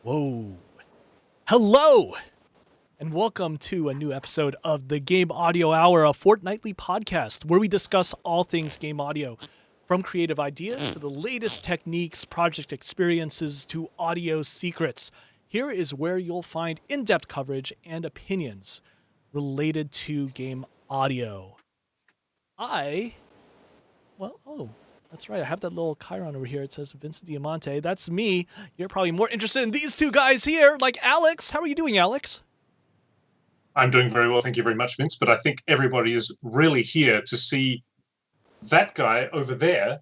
Whoa. Hello, and welcome to a new episode of the Game Audio Hour, a fortnightly podcast where we discuss all things game audio, from creative ideas to the latest techniques, project experiences to audio secrets. Here is where you'll find in-depth coverage and opinions related to game audio. That's right. I have that little chyron over here. It says Vincent Diamante. That's me. You're probably more interested in these two guys here, like Alex. How are you doing, Alex? I'm doing very well. Thank you very much, Vince. But I think everybody is really here to see that guy over there.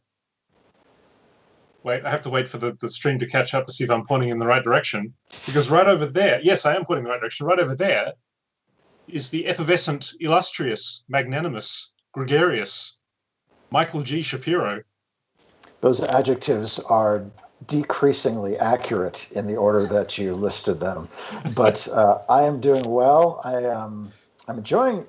Wait, I have to wait for the stream to catch up to see if I'm pointing in the right direction. Because right over there, yes, I am pointing in the right direction. Right over there is the effervescent, illustrious, magnanimous, gregarious Michael G. Shapiro. Those adjectives are decreasingly accurate in the order that you listed them, but I am doing well. I'm enjoying.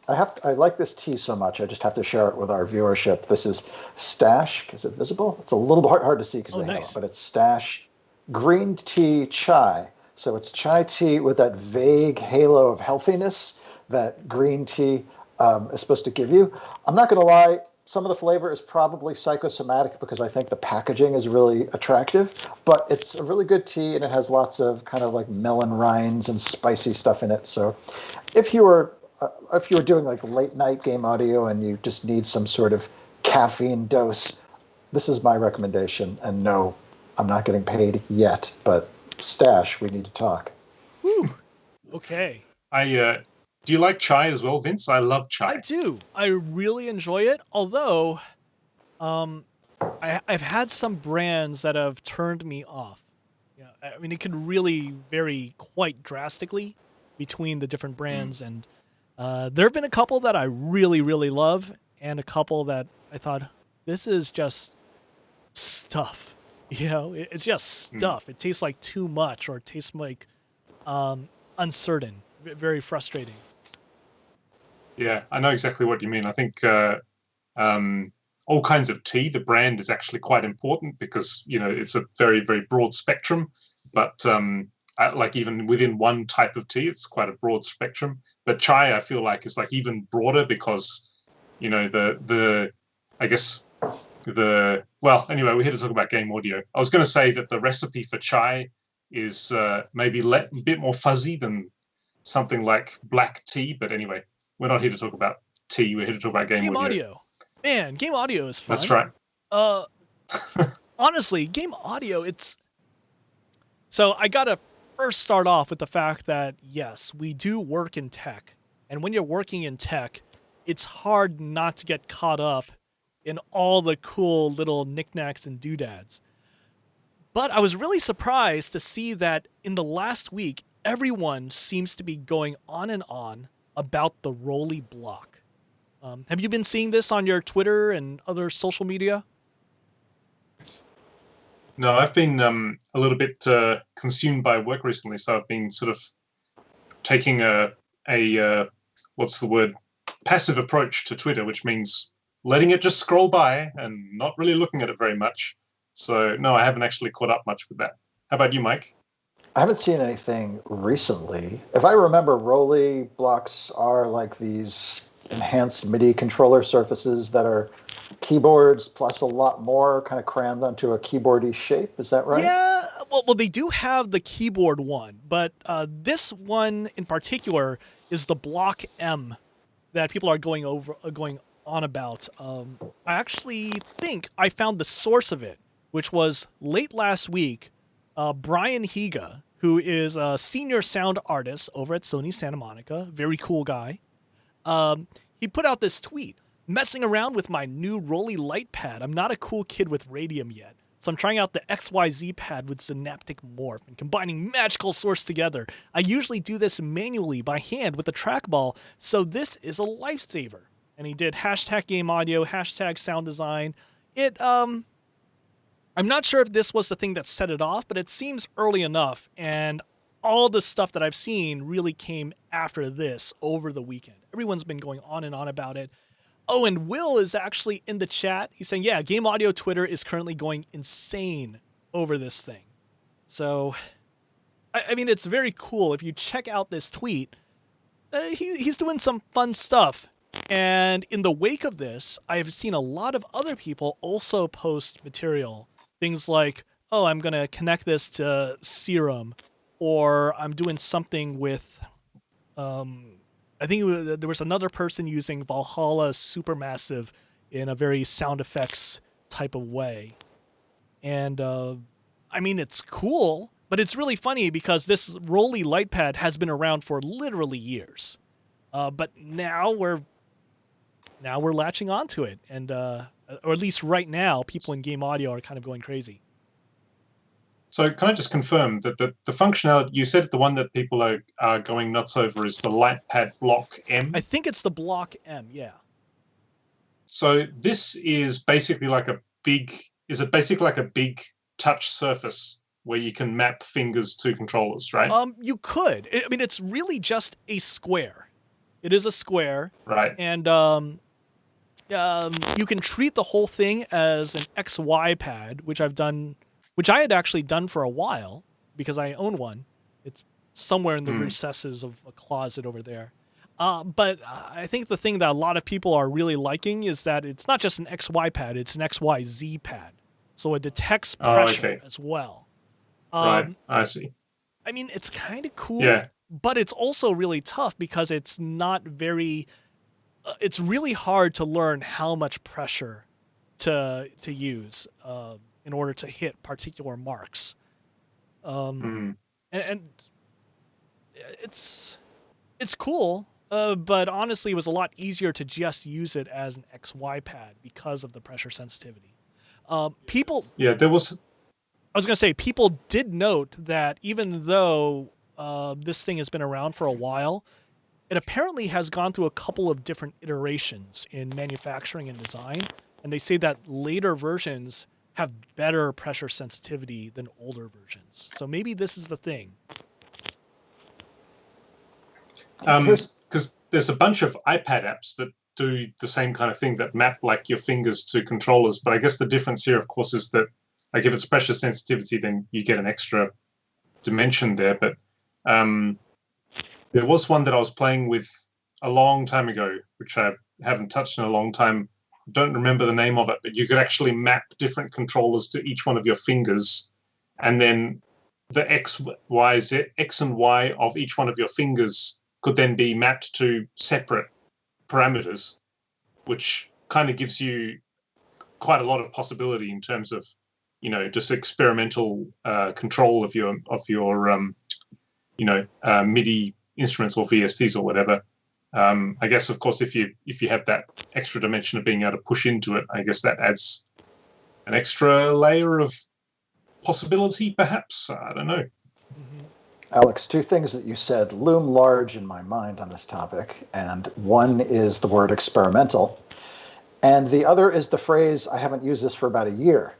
I like this tea so much. I just have to share it with our viewership. This is Stash. Is it visible? It's a little hard to see because nice. but it's Stash green tea chai. So it's chai tea with that vague halo of healthiness that green tea is supposed to give you. I'm not going to lie. Some of the flavor is probably psychosomatic because I think the packaging is really attractive, but it's a really good tea and it has lots of kind of like melon rinds and spicy stuff in it. So if you were doing like late night game audio and you just need some sort of caffeine dose, this is my recommendation. And no, I'm not getting paid yet, but Stash, we need to talk. Whew. Okay. Do you like chai as well, Vince? I love chai. I do. I really enjoy it. Although, I've had some brands that have turned me off. Yeah, I mean, it could really vary quite drastically between the different brands, and there have been a couple that I really, really love, and a couple that I thought this is just stuff. You know, it's just stuff. It tastes like too much, or it tastes like uncertain, very frustrating. Yeah, I know exactly what you mean. I think all kinds of tea, the brand is actually quite important because, you know, it's a very, very broad spectrum. But like even within one type of tea, it's quite a broad spectrum. But chai, I feel like, is like even broader because, you know, well, anyway, we're here to talk about game audio. I was going to say that the recipe for chai is maybe a bit more fuzzy than something like black tea. But anyway, we're not here to talk about tea. We're here to talk about game audio. Man, game audio is fun. That's right. Honestly, game audio, So I got to first start off with the fact that, yes, we do work in tech. And when you're working in tech, it's hard not to get caught up in all the cool little knickknacks and doodads. But I was really surprised to see that in the last week, everyone seems to be going on and on about the Roli block. Have you been seeing this on your Twitter and other social media? No, I've been a little bit consumed by work recently, so I've been sort of taking a passive approach to Twitter, which means letting it just scroll by and not really looking at it very much. So no, I haven't actually caught up much with that. How about you, Mike? I haven't seen anything recently. If I remember, Roli Blocks are like these enhanced MIDI controller surfaces that are keyboards plus a lot more kind of crammed onto a keyboardy shape. Is that right? Yeah, well, they do have the keyboard one, but this one in particular is the Block M that people are going on about. I actually think I found the source of it, which was late last week. Brian Higa, who is a senior sound artist over at Sony Santa Monica, very cool guy. He put out this tweet, messing around with my new Roli light pad. I'm not a cool kid with radium yet, so I'm trying out the XYZ pad with Synaptic Morph and combining magical source together. I usually do this manually by hand with a trackball, so this is a lifesaver. And he did hashtag game audio, hashtag sound design. I'm not sure if this was the thing that set it off, but it seems early enough, and all the stuff that I've seen really came after this over the weekend. Everyone's been going on and on about it. Oh, and Will is actually in the chat. He's saying, yeah, Game Audio Twitter is currently going insane over this thing. So I mean, it's very cool. If you check out this tweet, he's doing some fun stuff. And in the wake of this, I've seen a lot of other people also post material. Things like, oh, I'm going to connect this to Serum, or I'm doing something with. I think there was another person using Valhalla Supermassive in a very sound effects type of way. And I mean, it's cool, but it's really funny because this Roli light pad has been around for literally years. But now we're latching onto it, and or at least right now, people in game audio are kind of going crazy. So can I just confirm that the functionality, you said the one that people are going nuts over is the LightPad Block M? I think it's the Block M, yeah. So this is basically like a big touch surface where you can map fingers to controllers, right? You could. I mean, it's really just a square. It is a square. Right. And you can treat the whole thing as an XY pad, which I had actually done for a while because I own one. It's somewhere in the recesses of a closet over there. But I think the thing that a lot of people are really liking is that it's not just an XY pad, it's an XYZ pad. So it detects pressure as well. Right, I see. I mean, it's kind of cool, yeah, but it's also really tough because it's not very... it's really hard to learn how much pressure to use in order to hit particular marks. And it's cool, but honestly, it was a lot easier to just use it as an XY pad because of the pressure sensitivity. People... Yeah, there was... I was going to say, people did note that even though this thing has been around for a while, it apparently has gone through a couple of different iterations in manufacturing and design, and they say that later versions have better pressure sensitivity than older versions. So maybe this is the thing. Because there's a bunch of iPad apps that do the same kind of thing, that map like your fingers to controllers. But I guess the difference here, of course, is that like if it's pressure sensitivity, then you get an extra dimension there. But there was one that I was playing with a long time ago, which I haven't touched in a long time. Don't remember the name of it, but you could actually map different controllers to each one of your fingers, and then the X and Y of each one of your fingers could then be mapped to separate parameters, which kind of gives you quite a lot of possibility in terms of, just experimental control of your MIDI instruments or VSTs or whatever. I guess, of course, if you have that extra dimension of being able to push into it, I guess that adds an extra layer of possibility, perhaps. I don't know. Alex, two things that you said loom large in my mind on this topic, and one is the word experimental, and the other is the phrase, I haven't used this for about a year.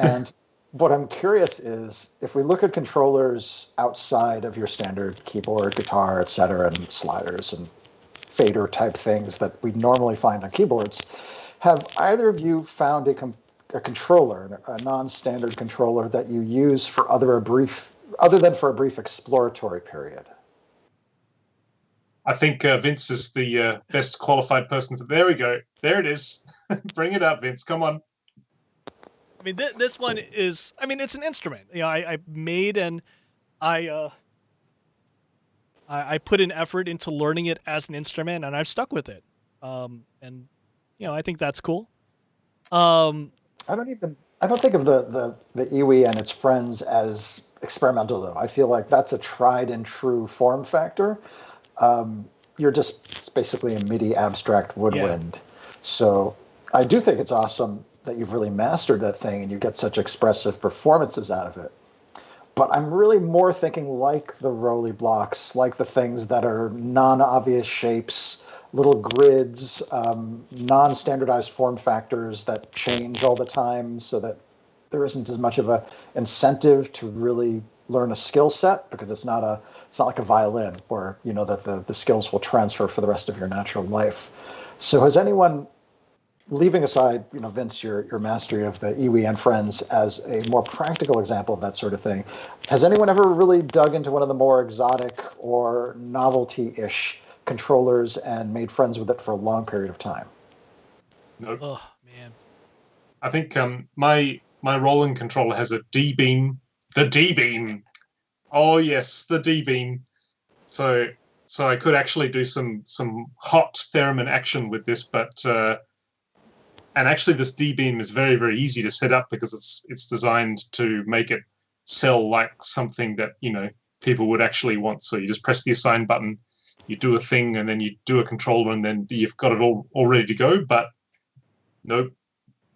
And what I'm curious is, if we look at controllers outside of your standard keyboard, guitar, et cetera, and sliders and fader type things that we normally find on keyboards, have either of you found a controller, a non-standard controller that you use for other than for a brief exploratory period? I think Vince is the best qualified person for... There we go. There it is. Bring it up, Vince. Come on. I mean, this one is... I mean, it's an instrument. I made and I put an effort into learning it as an instrument, and I've stuck with it. And I think that's cool. I don't think of the iwi and its friends as experimental, though. I feel like that's a tried and true form factor. It's basically a MIDI abstract woodwind. Yeah. So I do think it's awesome that you've really mastered that thing and you get such expressive performances out of it. But I'm really more thinking like the Roli Blocks, like the things that are non-obvious shapes, little grids, non-standardized form factors that change all the time, so that there isn't as much of a incentive to really learn a skill set, because it's not like a violin where that the skills will transfer for the rest of your natural life. So has anyone leaving aside, Vince, your mastery of the iwi and friends as a more practical example of that sort of thing, has anyone ever really dug into one of the more exotic or novelty-ish controllers and made friends with it for a long period of time? No, Oh man. I think my Roland controller has a D beam. The D beam. Oh yes, the D beam. So I could actually do some hot theremin action with this, but and actually this D beam is very, very easy to set up because it's designed to make it sell like something that people would actually want. So you just press the assign button, you do a thing, and then you do a controller, and then you've got it all ready to go. But nope,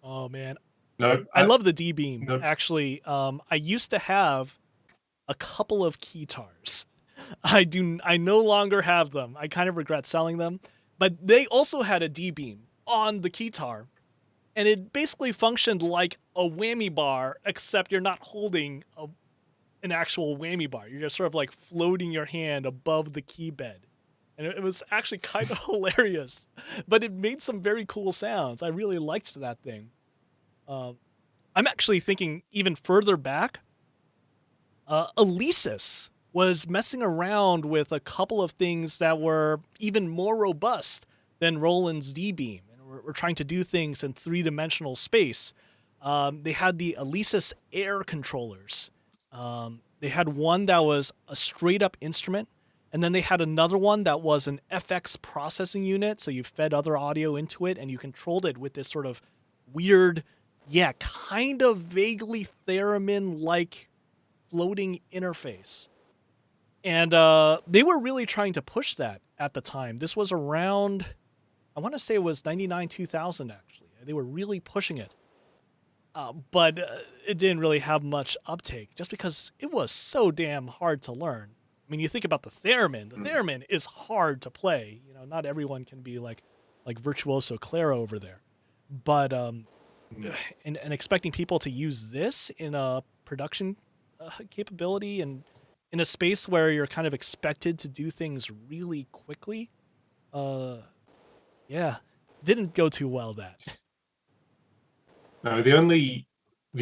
Oh man. nope, I love the D beam. nope. Actually, I used to have a couple of keytars. I no longer have them. I kind of regret selling them, but they also had a D beam on the keytar, and it basically functioned like a whammy bar, except you're not holding an actual whammy bar. You're just sort of like floating your hand above the key bed. And it was actually kind of hilarious, but it made some very cool sounds. I really liked that thing. I'm actually thinking even further back. Alesis was messing around with a couple of things that were even more robust than Roland's D-Beam. And we're trying to do things in three-dimensional space. They had the Alesis Air controllers. They had one that was a straight-up instrument, and then they had another one that was an FX processing unit, so you fed other audio into it, and you controlled it with this sort of weird, kind of vaguely theremin-like floating interface. And they were really trying to push that at the time. This was around, I want to say it was 99, 2000, actually. They were really pushing it. But it didn't really have much uptake just because it was so damn hard to learn. I mean, you think about the theremin. The theremin is hard to play. Not everyone can be like Virtuoso Clara over there. But and expecting people to use this in a production capability and in a space where you're kind of expected to do things really quickly, didn't go too well. That No, the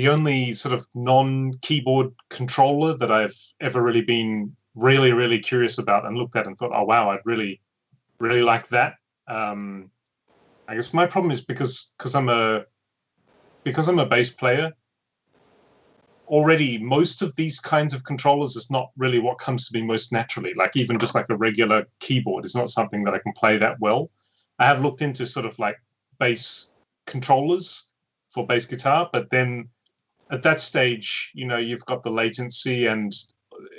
only sort of non-keyboard controller that I've ever really been really, really curious about and looked at and thought, oh wow, I'd really, really like that. I guess my problem is because I'm a bass player. Already, most of these kinds of controllers is not really what comes to me most naturally. Like even just like a regular keyboard is not something that I can play that well. I have looked into sort of like bass controllers for bass guitar, but then at that stage, you've got the latency and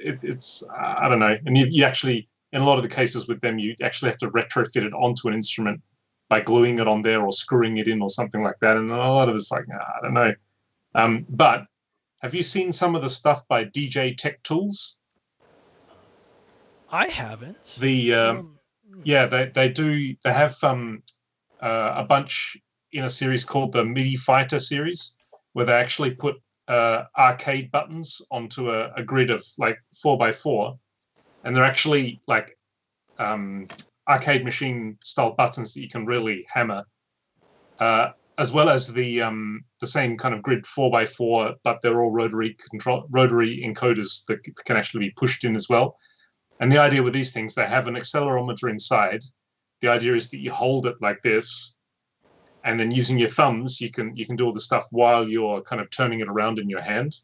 it's I don't know. And you actually, in a lot of the cases with them, you actually have to retrofit it onto an instrument by gluing it on there or screwing it in or something like that. And a lot of it's like, I don't know. But have you seen some of the stuff by DJ Tech Tools? I haven't. They have a bunch in a series called the MIDI Fighter series, where they actually put arcade buttons onto a grid of like 4x4, and they're actually like arcade machine style buttons that you can really hammer. As well as the same kind of grid 4x4, but they're all rotary encoders that can actually be pushed in as well. And the idea with these things, they have an accelerometer inside. The idea is that you hold it like this, and then using your thumbs, you can do all the stuff while you're kind of turning it around in your hand.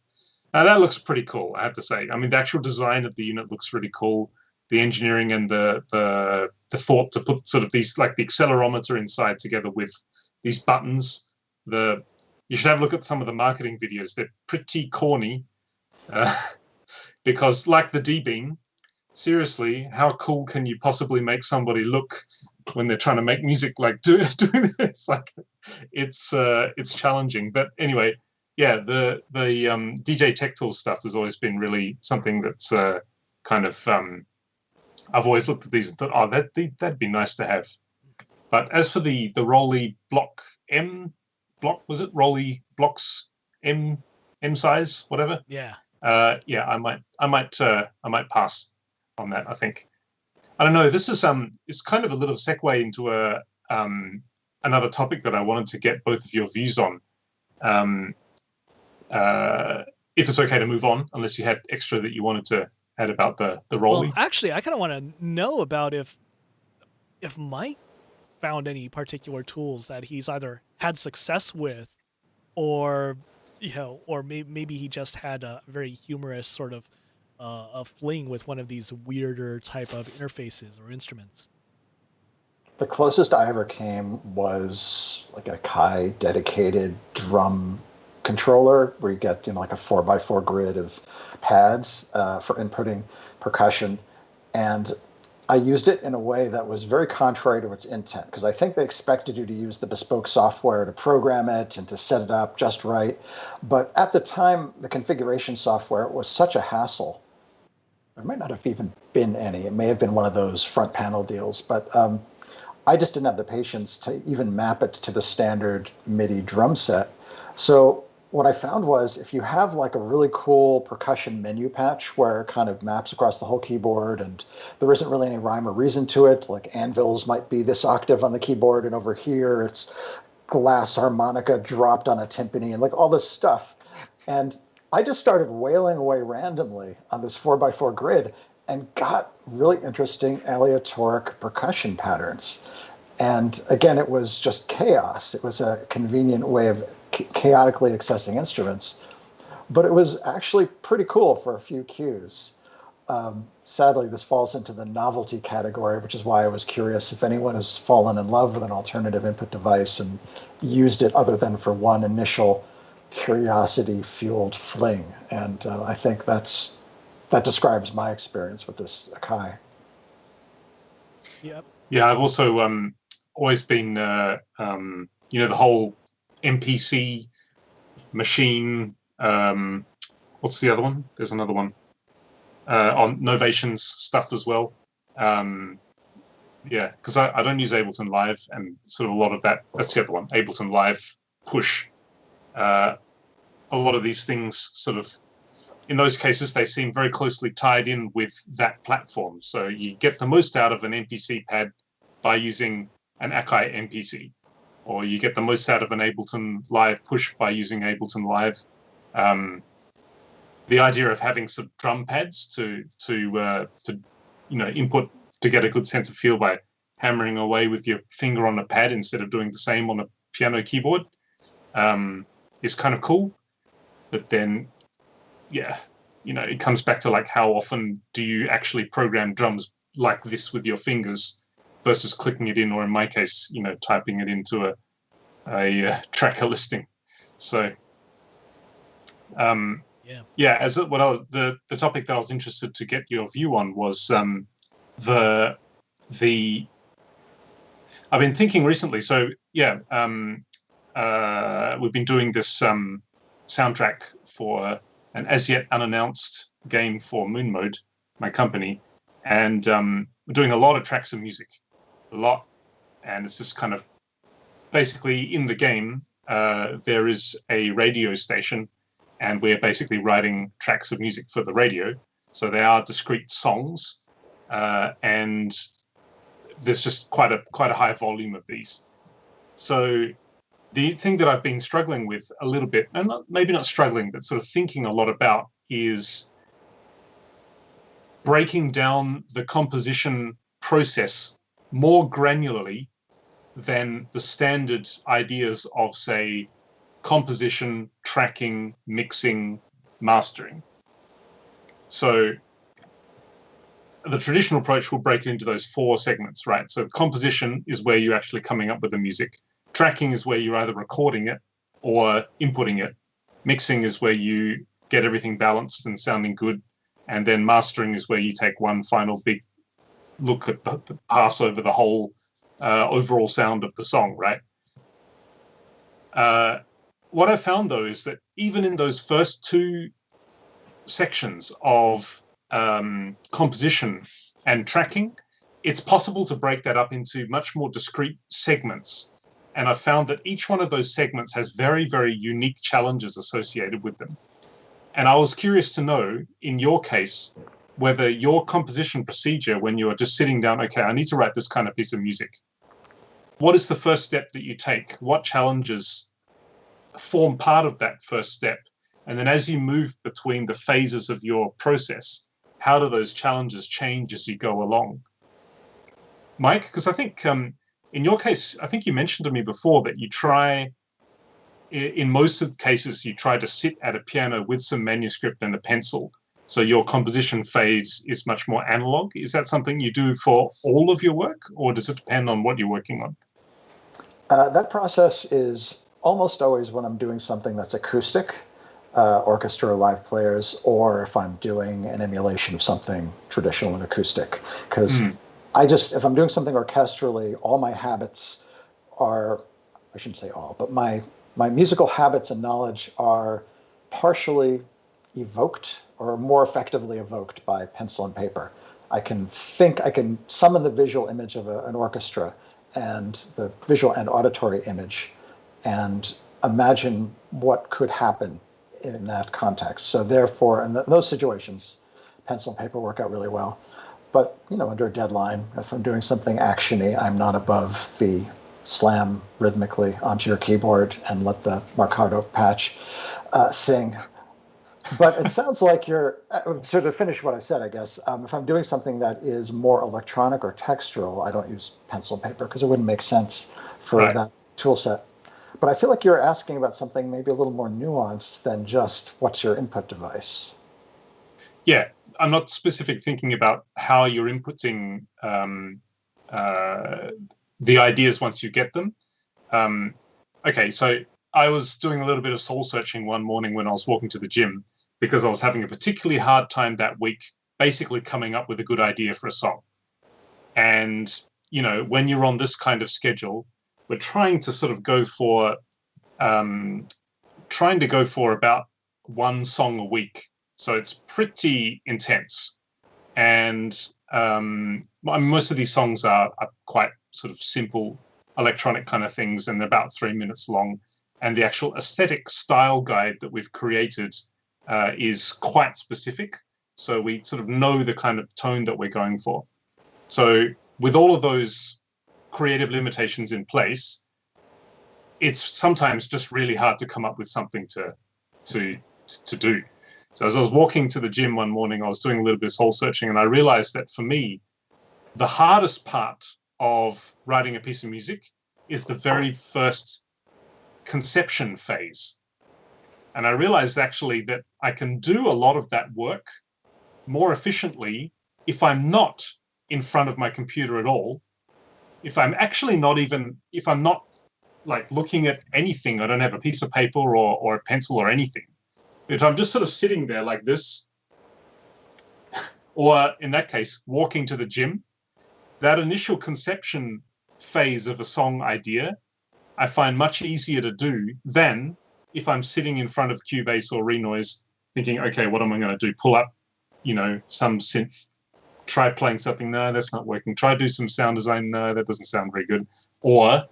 Now that looks pretty cool, I have to say. I mean, the actual design of the unit looks really cool. The engineering and the thought to put sort of these like the accelerometer inside together with these buttons. You should have a look at some of the marketing videos. They're pretty corny because, like the D-Beam, seriously, how cool can you possibly make somebody look when they're trying to make music like doing this? Like, it's challenging. But anyway, the DJ Tech Tools stuff has always been really something that's kind of I've always looked at these and thought, oh, that'd be nice to have. But as for the Roli Block was it Roli Blocks M size, whatever? Yeah. I might pass on that. I think I don't know. This is it's kind of a little segue into another topic that I wanted to get both of your views on. If it's okay to move on, unless you had extra that you wanted to add about the Roli. Well, actually, I kind of want to know about if Mike found any particular tools that he's either had success with, or or maybe he just had a very humorous sort of a fling with one of these weirder type of interfaces or instruments. The closest I ever came was like a Kai dedicated drum controller where you get like a 4x4 grid of pads for inputting percussion, and I used it in a way that was very contrary to its intent, because I think they expected you to use the bespoke software to program it and to set it up just right. But at the time, the configuration software was such a hassle. There might not have even been any. It may have been one of those front panel deals, but I just didn't have the patience to even map it to the standard MIDI drum set. So what I found was if you have like a really cool percussion menu patch where it kind of maps across the whole keyboard and there isn't really any rhyme or reason to it, like anvils might be this octave on the keyboard and over here it's glass harmonica dropped on a timpani and like all this stuff. And I just started wailing away randomly on this 4x4 grid and got really interesting aleatoric percussion patterns. And again, it was just chaos. It was a convenient way of chaotically accessing instruments, but it was actually pretty cool for a few cues. Sadly, this falls into the novelty category, which is why I was curious if anyone has fallen in love with an alternative input device and used it other than for one initial curiosity-fueled fling. And I think that describes my experience with this Akai. Yep. Yeah, I've also always been, the whole MPC machine. What's the other one? There's another one on Novation's stuff as well. Yeah, because I don't use Ableton Live, and sort of a lot of that. That's the other one, Ableton Live Push. A lot of these things sort of, in those cases, they seem very closely tied in with that platform. So you get the most out of an MPC pad by using an Akai MPC, or you get the most out of an Ableton Live Push by using Ableton Live. The idea of having some drum pads to input to get a good sense of feel by hammering away with your finger on a pad instead of doing the same on a piano keyboard is kind of cool. But then, yeah, it comes back to like how often do you actually program drums like this with your fingers versus clicking it in, or in my case, typing it into a tracker listing. So, as the topic that I was interested to get your view on was the I've been thinking recently. So we've been doing this soundtrack for an as yet unannounced game for Moon Mode, my company, and we're doing a lot of tracks of music, and it's just kind of basically in the game. There is a radio station, and we're basically writing tracks of music for the radio. So they are discrete songs, and there's just quite a high volume of these. So the thing that I've been struggling with a little bit, and maybe not struggling, but sort of thinking a lot about, is breaking down the composition process more granularly than the standard ideas of, say, composition, tracking, mixing, mastering. So the traditional approach will break it into those four segments, right? So composition is where you're actually coming up with the music. Tracking is where you're either recording it or inputting it. Mixing is where you get everything balanced and sounding good. And then mastering is where you take one final big look at the pass over the whole overall sound of the song, right? What I found, though, is that even in those first two sections of composition and tracking, it's possible to break that up into much more discrete segments. And I found that each one of those segments has very, very unique challenges associated with them. And I was curious to know, in your case, whether your composition procedure, when you're just sitting down, okay, I need to write this kind of piece of music, what is the first step that you take? What challenges form part of that first step? And then as you move between the phases of your process, how do those challenges change as you go along? Mike, because I think in your case, I think you mentioned to me before that you try, in most of the cases, you try to sit at a piano with some manuscript and a pencil. So your composition phase is much more analog. Is that something you do for all of your work, or does it depend on what you're working on? That process is almost always when I'm doing something that's acoustic, orchestra or live players, or if I'm doing an emulation of something traditional and acoustic. Because if I'm doing something orchestrally, all my habits are, I shouldn't say all, but my musical habits and knowledge are partially evoked or more effectively evoked by pencil and paper. I can summon the visual image of an orchestra and the visual and auditory image and imagine what could happen in that context. So therefore, in those situations, pencil and paper work out really well. But, under a deadline, if I'm doing something action-y, I'm not above the slam rhythmically onto your keyboard and let the Marcato patch sing. But it sounds like so to finish what I said, I guess, if I'm doing something that is more electronic or textural, I don't use pencil and paper because it wouldn't make sense for that tool set. But I feel like you're asking about something maybe a little more nuanced than just what's your input device. Yeah, I'm not specific thinking about how you're inputting the ideas once you get them. Okay, so I was doing a little bit of soul searching one morning when I was walking to the gym because I was having a particularly hard time that week basically coming up with a good idea for a song. And, when you're on this kind of schedule, we're trying to sort of go for about one song a week. So it's pretty intense. And most of these songs are quite sort of simple electronic kind of things and about 3 minutes long. And the actual aesthetic style guide that we've created is quite specific. So we sort of know the kind of tone that we're going for. So with all of those creative limitations in place, it's sometimes just really hard to come up with something to do. So as I was walking to the gym one morning, I was doing a little bit of soul searching, and I realized that for me, the hardest part of writing a piece of music is the very first conception phase. And I realized actually that I can do a lot of that work more efficiently if I'm not in front of my computer at all. If I'm not like looking at anything, I don't have a piece of paper or a pencil or anything. If I'm just sort of sitting there like this, or in that case, walking to the gym, that initial conception phase of a song idea, I find much easier to do than if I'm sitting in front of Cubase or Renoise thinking, okay, what am I going to do? Pull up, some synth, try playing something. No, that's not working. Try do some sound design. No, that doesn't sound very good. Or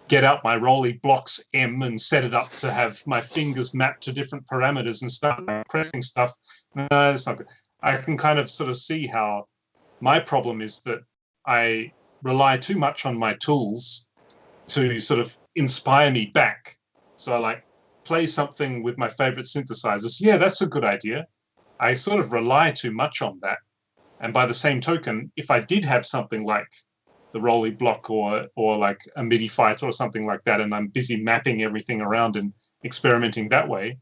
get out my Roli Blocks M and set it up to have my fingers mapped to different parameters and start pressing stuff. No, that's not good. I can kind of sort of see how my problem is that I rely too much on my tools to sort of inspire me back. So I like play something with my favorite synthesizers. Yeah, that's a good idea. I sort of rely too much on that. And by the same token, if I did have something like the Roli block or like a MIDI fighter or something like that, and I'm busy mapping everything around and experimenting that way,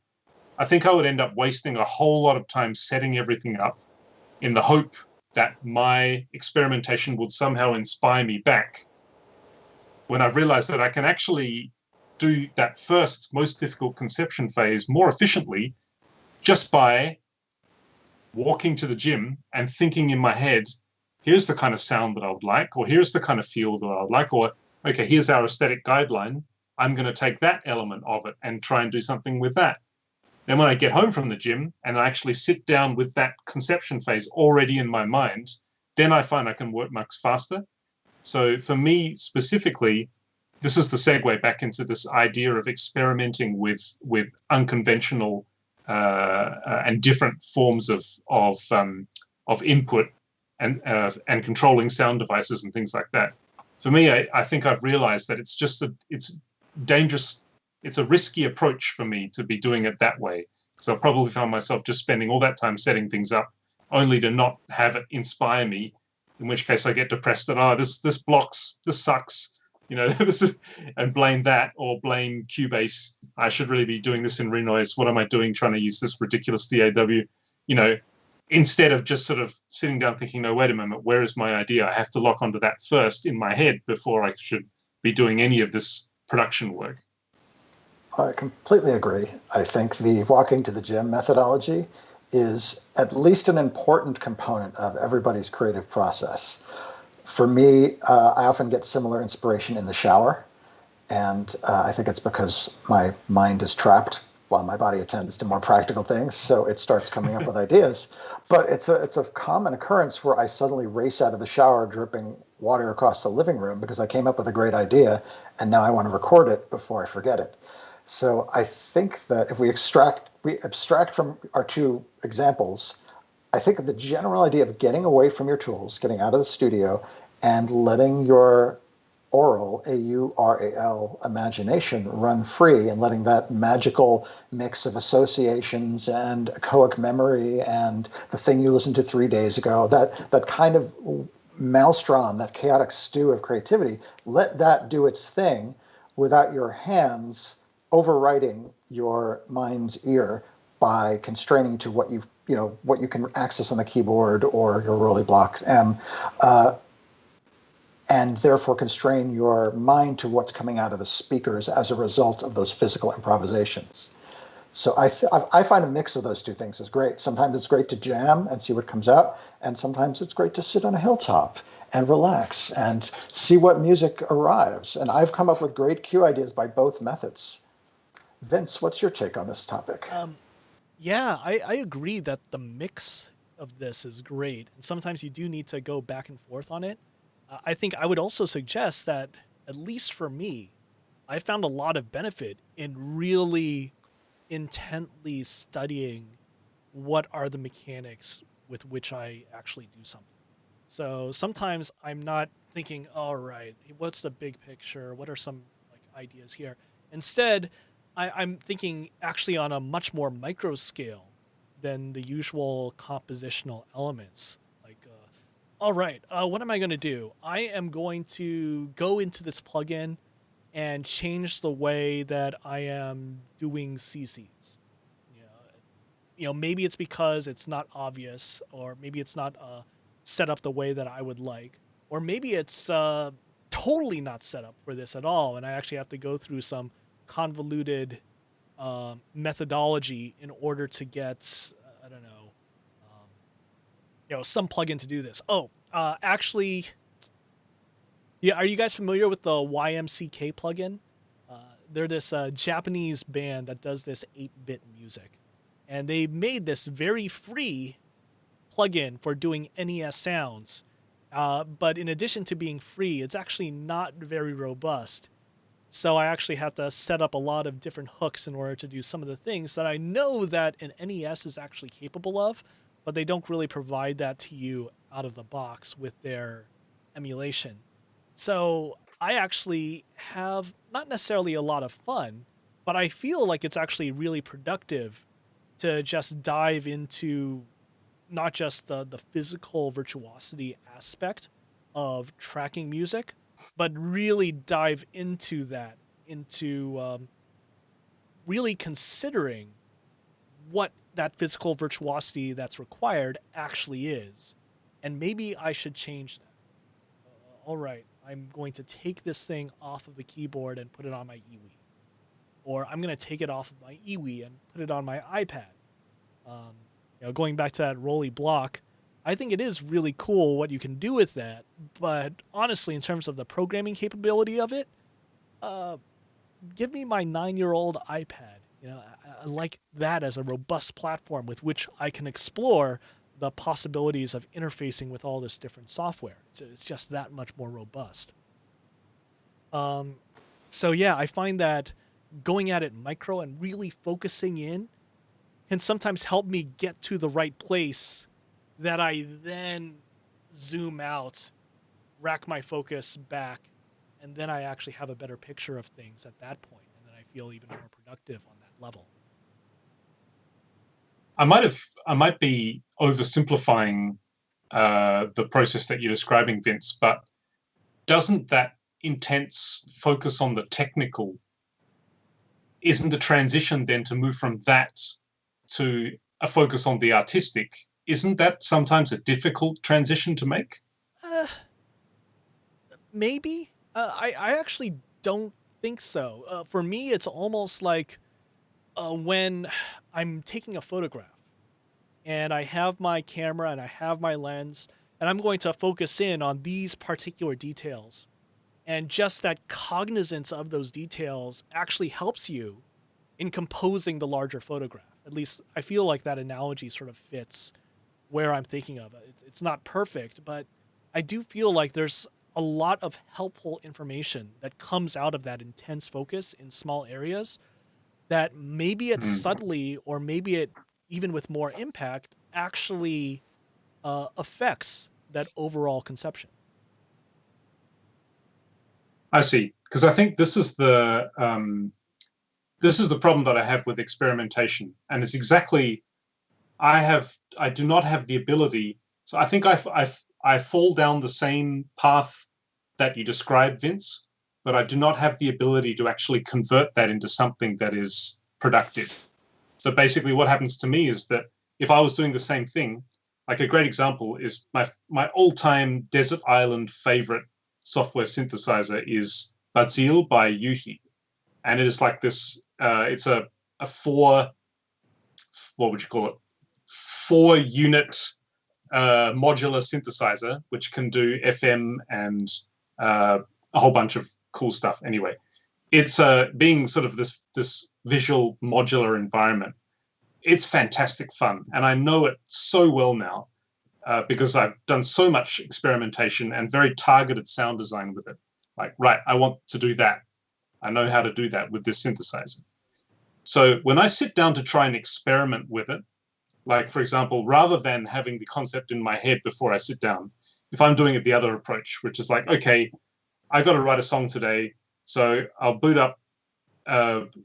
I think I would end up wasting a whole lot of time setting everything up in the hope that my experimentation would somehow inspire me back, when I've realized that I can actually do that first most difficult conception phase more efficiently just by walking to the gym and thinking in my head, here's the kind of sound that I would like, or here's the kind of feel that I would like, or okay, here's our aesthetic guideline. I'm going to take that element of it and try and do something with that. Then when I get home from the gym and I actually sit down with that conception phase already in my mind, then I find I can work much faster. So for me specifically, this is the segue back into this idea of experimenting with unconventional and different forms of input and controlling sound devices and things like that. for me, I think I've realized that it's dangerous. It's a risky approach for me to be doing it that way, because I'll probably find myself just spending all that time setting things up only to not have it inspire me, in which case I get depressed that, this blocks, this sucks, this is, and blame that, or blame Cubase. I should really be doing this in Renoise. What am I doing trying to use this ridiculous DAW? Instead of just sort of sitting down thinking, no, wait a moment, where is my idea? I have to lock onto that first in my head before I should be doing any of this production work. I completely agree. I think the walking to the gym methodology is at least an important component of everybody's creative process. For me, I often get similar inspiration in the shower, and I think it's because my mind is trapped while my body attends to more practical things, so it starts coming up with ideas. But it's a common occurrence where I suddenly race out of the shower dripping water across the living room because I came up with a great idea, and now I want to record it before I forget it. So I think that if we abstract from our two examples, I think the general idea of getting away from your tools, getting out of the studio, and letting your aural, AURAL, imagination run free, and letting that magical mix of associations and echoic memory and the thing you listened to 3 days ago, that kind of maelstrom, that chaotic stew of creativity, let that do its thing without your hands overriding your mind's ear by constraining to what you can access on the keyboard or your Roli Blocks M, and therefore constrain your mind to what's coming out of the speakers as a result of those physical improvisations. So I find a mix of those two things is great. Sometimes it's great to jam and see what comes out, and sometimes it's great to sit on a hilltop and relax and see what music arrives. And I've come up with great cue ideas by both methods. Vince, what's your take on this topic? Yeah, I agree that the mix of this is great. And sometimes you do need to go back and forth on it. I think I would also suggest that, at least for me, I found a lot of benefit in really intently studying what are the mechanics with which I actually do something. So sometimes I'm not thinking, all right, what's the big picture? What are some like ideas here? Instead, I'm thinking actually on a much more micro scale than the usual compositional elements. Like, all right, what am I going to do? I am going to go into this plugin and change the way that I am doing CCs. You know, maybe it's because it's not obvious, or maybe it's not set up the way that I would like, or maybe it's totally not set up for this at all, and I actually have to go through some convoluted methodology in order to get I don't know, some plugin to do this. Oh, actually, yeah, are you guys familiar with the YMCK plugin? They're this Japanese band that does this 8-bit music, and they made this very free plugin for doing NES sounds. But in addition to being free, it's actually not very robust. So I actually have to set up a lot of different hooks in order to do some of the things that I know that an NES is actually capable of, but they don't really provide that to you out of the box with their emulation. So I actually have not necessarily a lot of fun, but I feel like it's actually really productive to just dive into not just the physical virtuosity aspect of tracking music, but really dive into that, into really considering what that physical virtuosity that's required actually is. And maybe I should change that. All right, I'm going to take this thing off of the keyboard and put it on my iWii. Or I'm going to take it off of my iWii and put it on my iPad. Going back to that Roli block, I think it is really cool what you can do with that. But honestly, in terms of the programming capability of it, give me my 9-year-old iPad. I like that as a robust platform with which I can explore the possibilities of interfacing with all this different software. It's just that much more robust. So yeah, I find that going at it micro and really focusing in can sometimes help me get to the right place that I then zoom out rack my focus back, and then I actually have a better picture of things at that point, and then I feel even more productive on that level. I might be oversimplifying the process that you're describing, Vince, but doesn't that intense focus on the technical, isn't the transition then to move from that to a focus on the artistic, isn't that sometimes a difficult transition to make? Maybe. I actually don't think so. For me, it's almost like when I'm taking a photograph and I have my camera and I have my lens and I'm going to focus in on these particular details. And just that cognizance of those details actually helps you in composing the larger photograph. At least I feel like that analogy sort of fits where I'm thinking of it. It's not perfect, but I do feel like there's a lot of helpful information that comes out of that intense focus in small areas that maybe it subtly, or maybe it even with more impact, actually affects that overall conception. I see, because I think this is the problem that I have with experimentation, and it's exactly I do not have the ability. So I think I fall down the same path that you described, Vince, but I do not have the ability to actually convert that into something that is productive. So basically, what happens to me is that if I was doing the same thing, like a great example is my all-time desert island favorite software synthesizer is Bazil by Yuhi, and it is like this. It's a four, what would you call it? 4-unit modular synthesizer, which can do FM and a whole bunch of cool stuff. Anyway, it's being sort of this visual modular environment. It's fantastic fun, and I know it so well now because I've done so much experimentation and very targeted sound design with it. Like, right, I want to do that. I know how to do that with this synthesizer. So when I sit down to try and experiment with it, like, for example, rather than having the concept in my head before I sit down, if I'm doing it the other approach, which is like, okay, I got to write a song today, so I'll boot up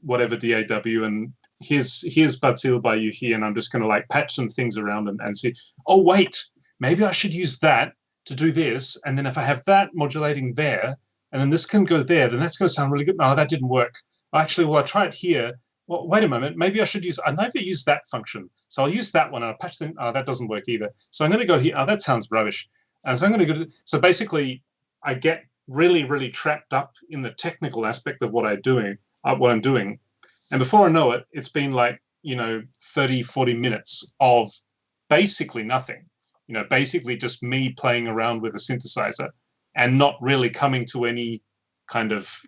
whatever DAW, and here's Bazil by Yuhi, and I'm just going to like patch some things around and see, oh, wait, maybe I should use that to do this, and then if I have that modulating there, and then this can go there, then that's going to sound really good. No, that didn't work. Actually, well, I try it here. Well, wait a moment, maybe I never use that function. So I'll use that one and I'll patch them. Oh, that doesn't work either. So I'm going to go here. Oh, that sounds rubbish. And so I'm going to go so basically I get really, really trapped up in the technical aspect of what I'm doing. And before I know it, it's been like, 30, 40 minutes of basically nothing, basically just me playing around with a synthesizer and not really coming to any kind of,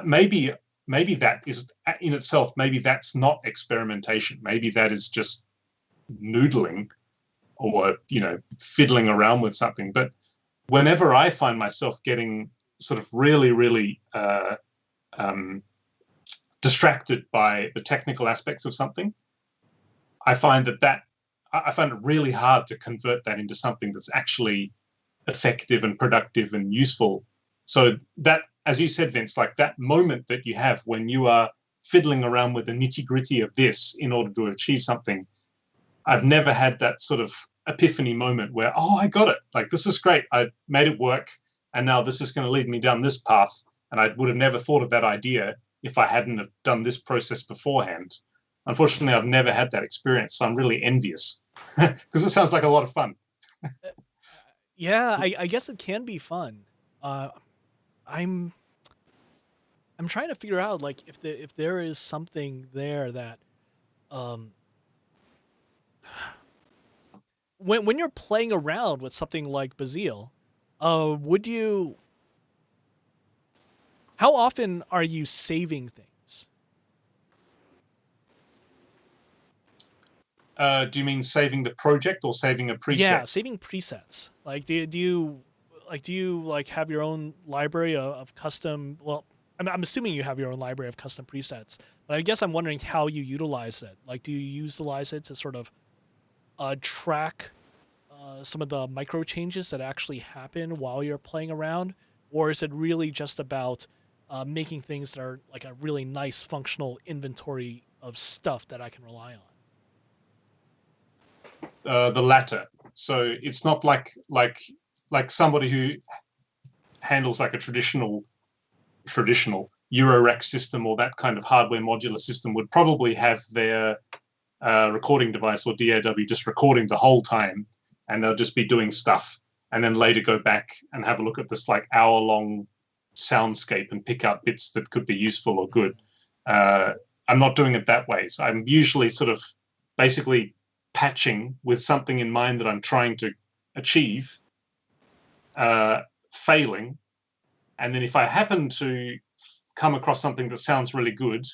maybe that is in itself, maybe that's not experimentation. Maybe that is just noodling or, fiddling around with something. But whenever I find myself getting sort of really, really distracted by the technical aspects of something, I find I find it really hard to convert that into something that's actually effective and productive and useful. So that, as you said, Vince, like that moment that you have when you are fiddling around with the nitty-gritty of this in order to achieve something, I've never had that sort of epiphany moment where, oh, I got it. Like, this is great. I made it work, and now this is going to lead me down this path. And I would have never thought of that idea if I hadn't have done this process beforehand. Unfortunately, I've never had that experience, so I'm really envious because it sounds like a lot of fun. Yeah, I guess it can be fun. I'm trying to figure out like if there is something there that when you're playing around with something like Bazil, would you? How often are you saving things? Do you mean saving the project or saving a preset? Yeah, saving presets. Like, do you have your own library of custom? Well, I'm assuming you have your own library of custom presets, but I guess I'm wondering how you utilize it. Like, do you utilize it to sort of track some of the micro changes that actually happen while you're playing around, or is it really just about making things that are like a really nice functional inventory of stuff that I can rely on? The latter. So it's not like somebody who handles like a traditional Eurorack system or that kind of hardware modular system would probably have their recording device or DAW just recording the whole time, and they'll just be doing stuff, and then later go back and have a look at this like hour-long soundscape and pick out bits that could be useful or good. I'm not doing it that way. So I'm usually sort of basically patching with something in mind that I'm trying to achieve, failing, and then if I happen to come across something that sounds really good,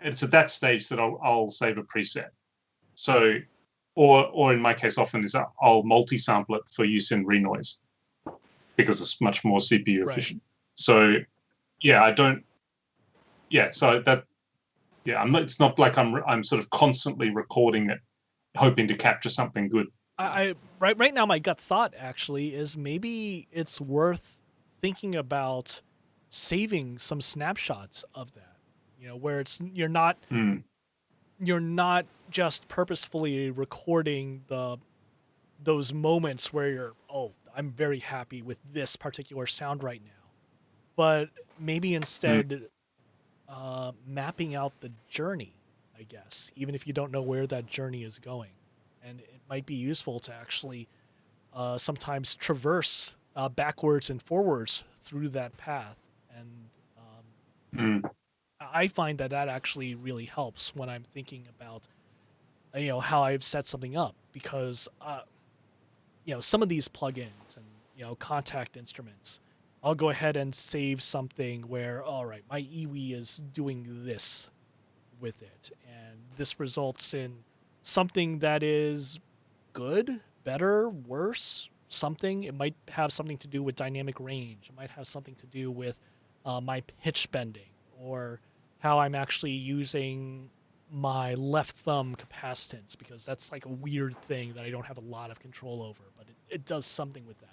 it's at that stage that I'll save a preset. So, or in my case, often is I'll multi-sample it for use in renoise because it's much more CPU efficient. Right. So, yeah, I don't. Yeah, so that. Yeah, I'm not. It's not like I'm sort of constantly recording it, hoping to capture something good. Right now, my gut thought actually is maybe it's worth thinking about saving some snapshots of that, where you're not just purposefully recording those moments where I'm very happy with this particular sound right now, but maybe instead mapping out the journey, I guess, even if you don't know where that journey is going. And it might be useful to actually sometimes traverse backwards and forwards through that path. And I find that actually really helps when I'm thinking about, how I've set something up, because, some of these plugins and, contact instruments, I'll go ahead and save something where, all right, my iwi is doing this with it, and this results in something that is good, better, worse, something. It might have something to do with dynamic range. It might have something to do with my pitch bending, or how I'm actually using my left thumb capacitance, because that's like a weird thing that I don't have a lot of control over, but it does something with that.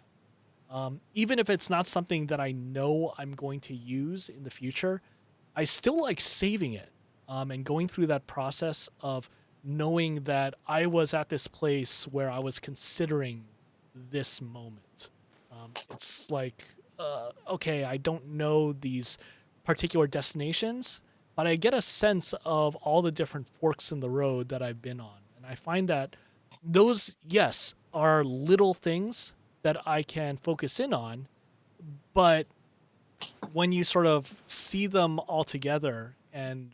Even if it's not something that I know I'm going to use in the future, I still like saving it and going through that process of knowing that I was at this place where I was considering this moment. It's like, okay, I don't know these particular destinations, but I get a sense of all the different forks in the road that I've been on. And I find that those, yes, are little things that I can focus in on, but when you sort of see them all together and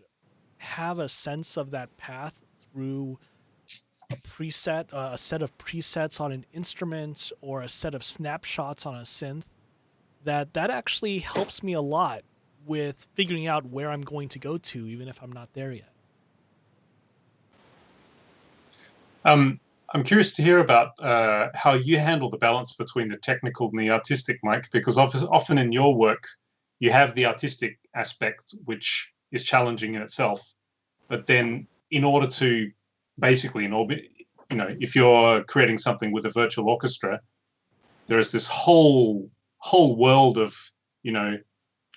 have a sense of that path through a preset, a set of presets on an instrument, or a set of snapshots on a synth, that actually helps me a lot with figuring out where I'm going to go to, even if I'm not there yet. I'm curious to hear about how you handle the balance between the technical and the artistic, Mike, because often in your work, you have the artistic aspect, which is challenging in itself. But then in order to basically, if you're creating something with a virtual orchestra, there is this whole world of,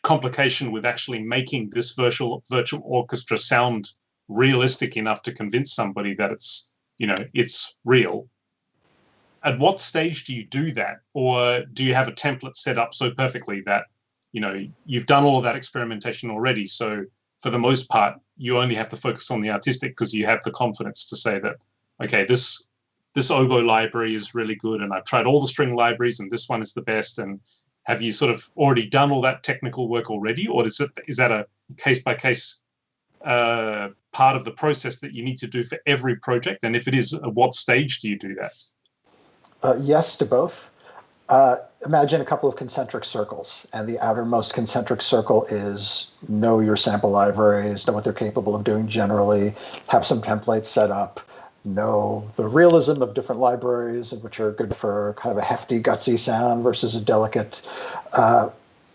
complication with actually making this virtual orchestra sound realistic enough to convince somebody that it's real. At what stage do you do that? Or do you have a template set up so perfectly that, you've done all of that experimentation already? So for the most part, you only have to focus on the artistic because you have the confidence to say that, okay, this oboe library is really good, and I've tried all the string libraries, and this one is the best. And have you sort of already done all that technical work already? Or is that a case-by-case part of the process that you need to do for every project? And if it is, at what stage do you do that? Yes to both. Imagine a couple of concentric circles, and the outermost concentric circle is know your sample libraries, know what they're capable of doing generally, have some templates set up, know the realism of different libraries, which are good for kind of a hefty, gutsy sound versus a delicate,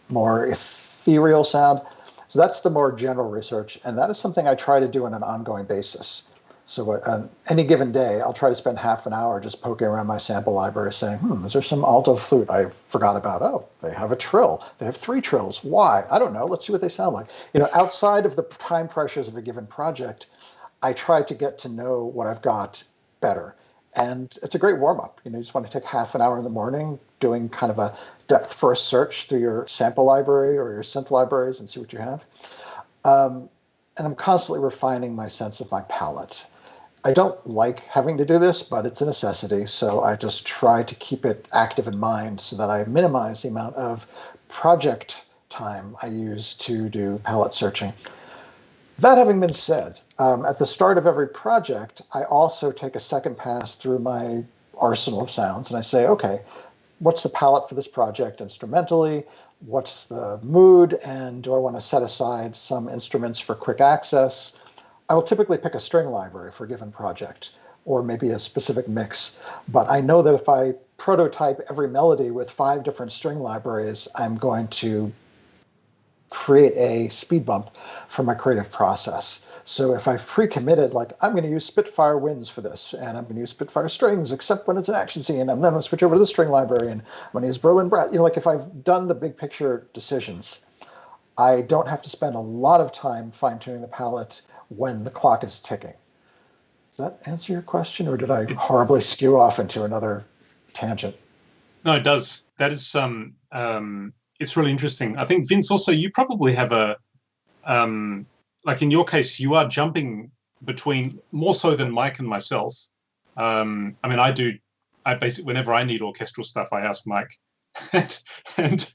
more ethereal sound. So that's the more general research, and that is something I try to do on an ongoing basis. So on any given day, I'll try to spend half an hour just poking around my sample library saying, is there some alto flute I forgot about? Oh, they have a trill. They have 3 trills. Why? I don't know. Let's see what they sound like. Outside of the time pressures of a given project, I try to get to know what I've got better. And it's a great warm-up. You just want to take half an hour in the morning doing kind of a depth first search through your sample library or your synth libraries and see what you have. And I'm constantly refining my sense of my palette. I don't like having to do this, but it's a necessity. So I just try to keep it active in mind so that I minimize the amount of project time I use to do palette searching. That having been said, at the start of every project, I also take a second pass through my arsenal of sounds and I say, okay, what's the palette for this project instrumentally? What's the mood? And do I want to set aside some instruments for quick access? I will typically pick a string library for a given project, or maybe a specific mix. But I know that if I prototype every melody with 5 different string libraries, I'm going to create a speed bump for my creative process. So if I pre-committed, like I'm going to use Spitfire winds for this, and I'm going to use Spitfire strings, except when it's an action scene, and then I'm going to switch over to the string library, and I'm going to use Berlin brass. Like if I've done the big picture decisions, I don't have to spend a lot of time fine-tuning the palette when the clock is ticking. Does that answer your question, or did I horribly skew off into another tangent? No, it does. That is it's really interesting. I think Vince, also you probably have a like in your case, you are jumping between more so than Mike and myself. I mean, I basically whenever I need orchestral stuff, I ask Mike, and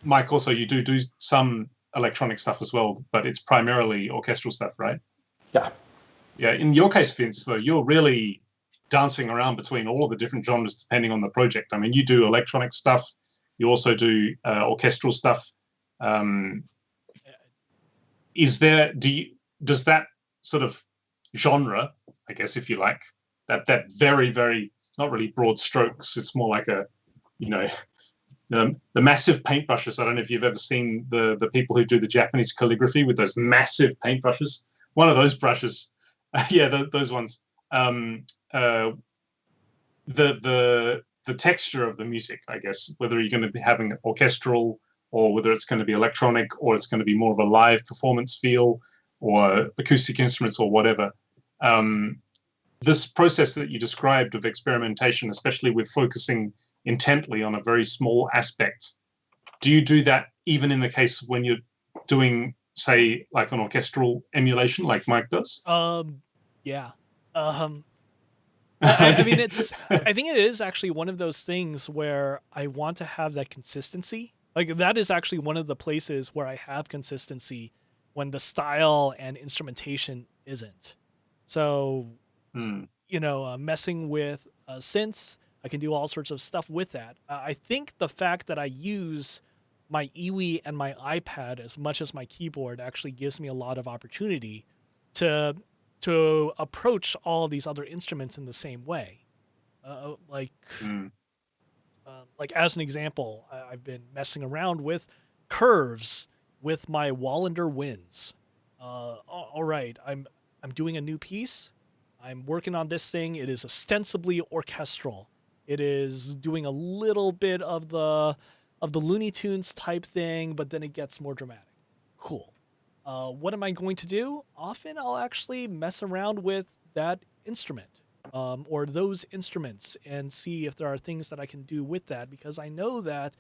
Mike also you do some electronic stuff as well, but it's primarily orchestral stuff, right? Yeah. Yeah. In your case, Vince, though, you're really dancing around between all of the different genres depending on the project. I mean, you do electronic stuff, you also do orchestral stuff. Does that sort of genre, I guess, if you like, that very, very, not really broad strokes, it's more like a, the massive paintbrushes. I don't know if you've ever seen the people who do the Japanese calligraphy with those massive paintbrushes. One of those brushes, those ones. The texture of the music, I guess, whether you're going to be having orchestral or whether it's going to be electronic or it's going to be more of a live performance feel or acoustic instruments or whatever. This process that you described of experimentation, especially with focusing intently on a very small aspect, do you do that even in the case when you're doing, say, like an orchestral emulation like Mike does? Yeah. I mean, I think it is actually one of those things where I want to have that consistency. Like, that is actually one of the places where I have consistency when the style and instrumentation isn't. So, messing with synths, I can do all sorts of stuff with that. I think the fact that I use my iwi and my iPad as much as my keyboard actually gives me a lot of opportunity to approach all these other instruments in the same way. Like as an example, I've been messing around with curves with my Wallander winds. All right, I'm doing a new piece. I'm working on this thing. It is ostensibly orchestral. It is doing a little bit of the Looney Tunes type thing, but then it gets more dramatic. Cool. What am I going to do? Often I'll actually mess around with that instrument or those instruments and see if there are things that I can do with that, because I know that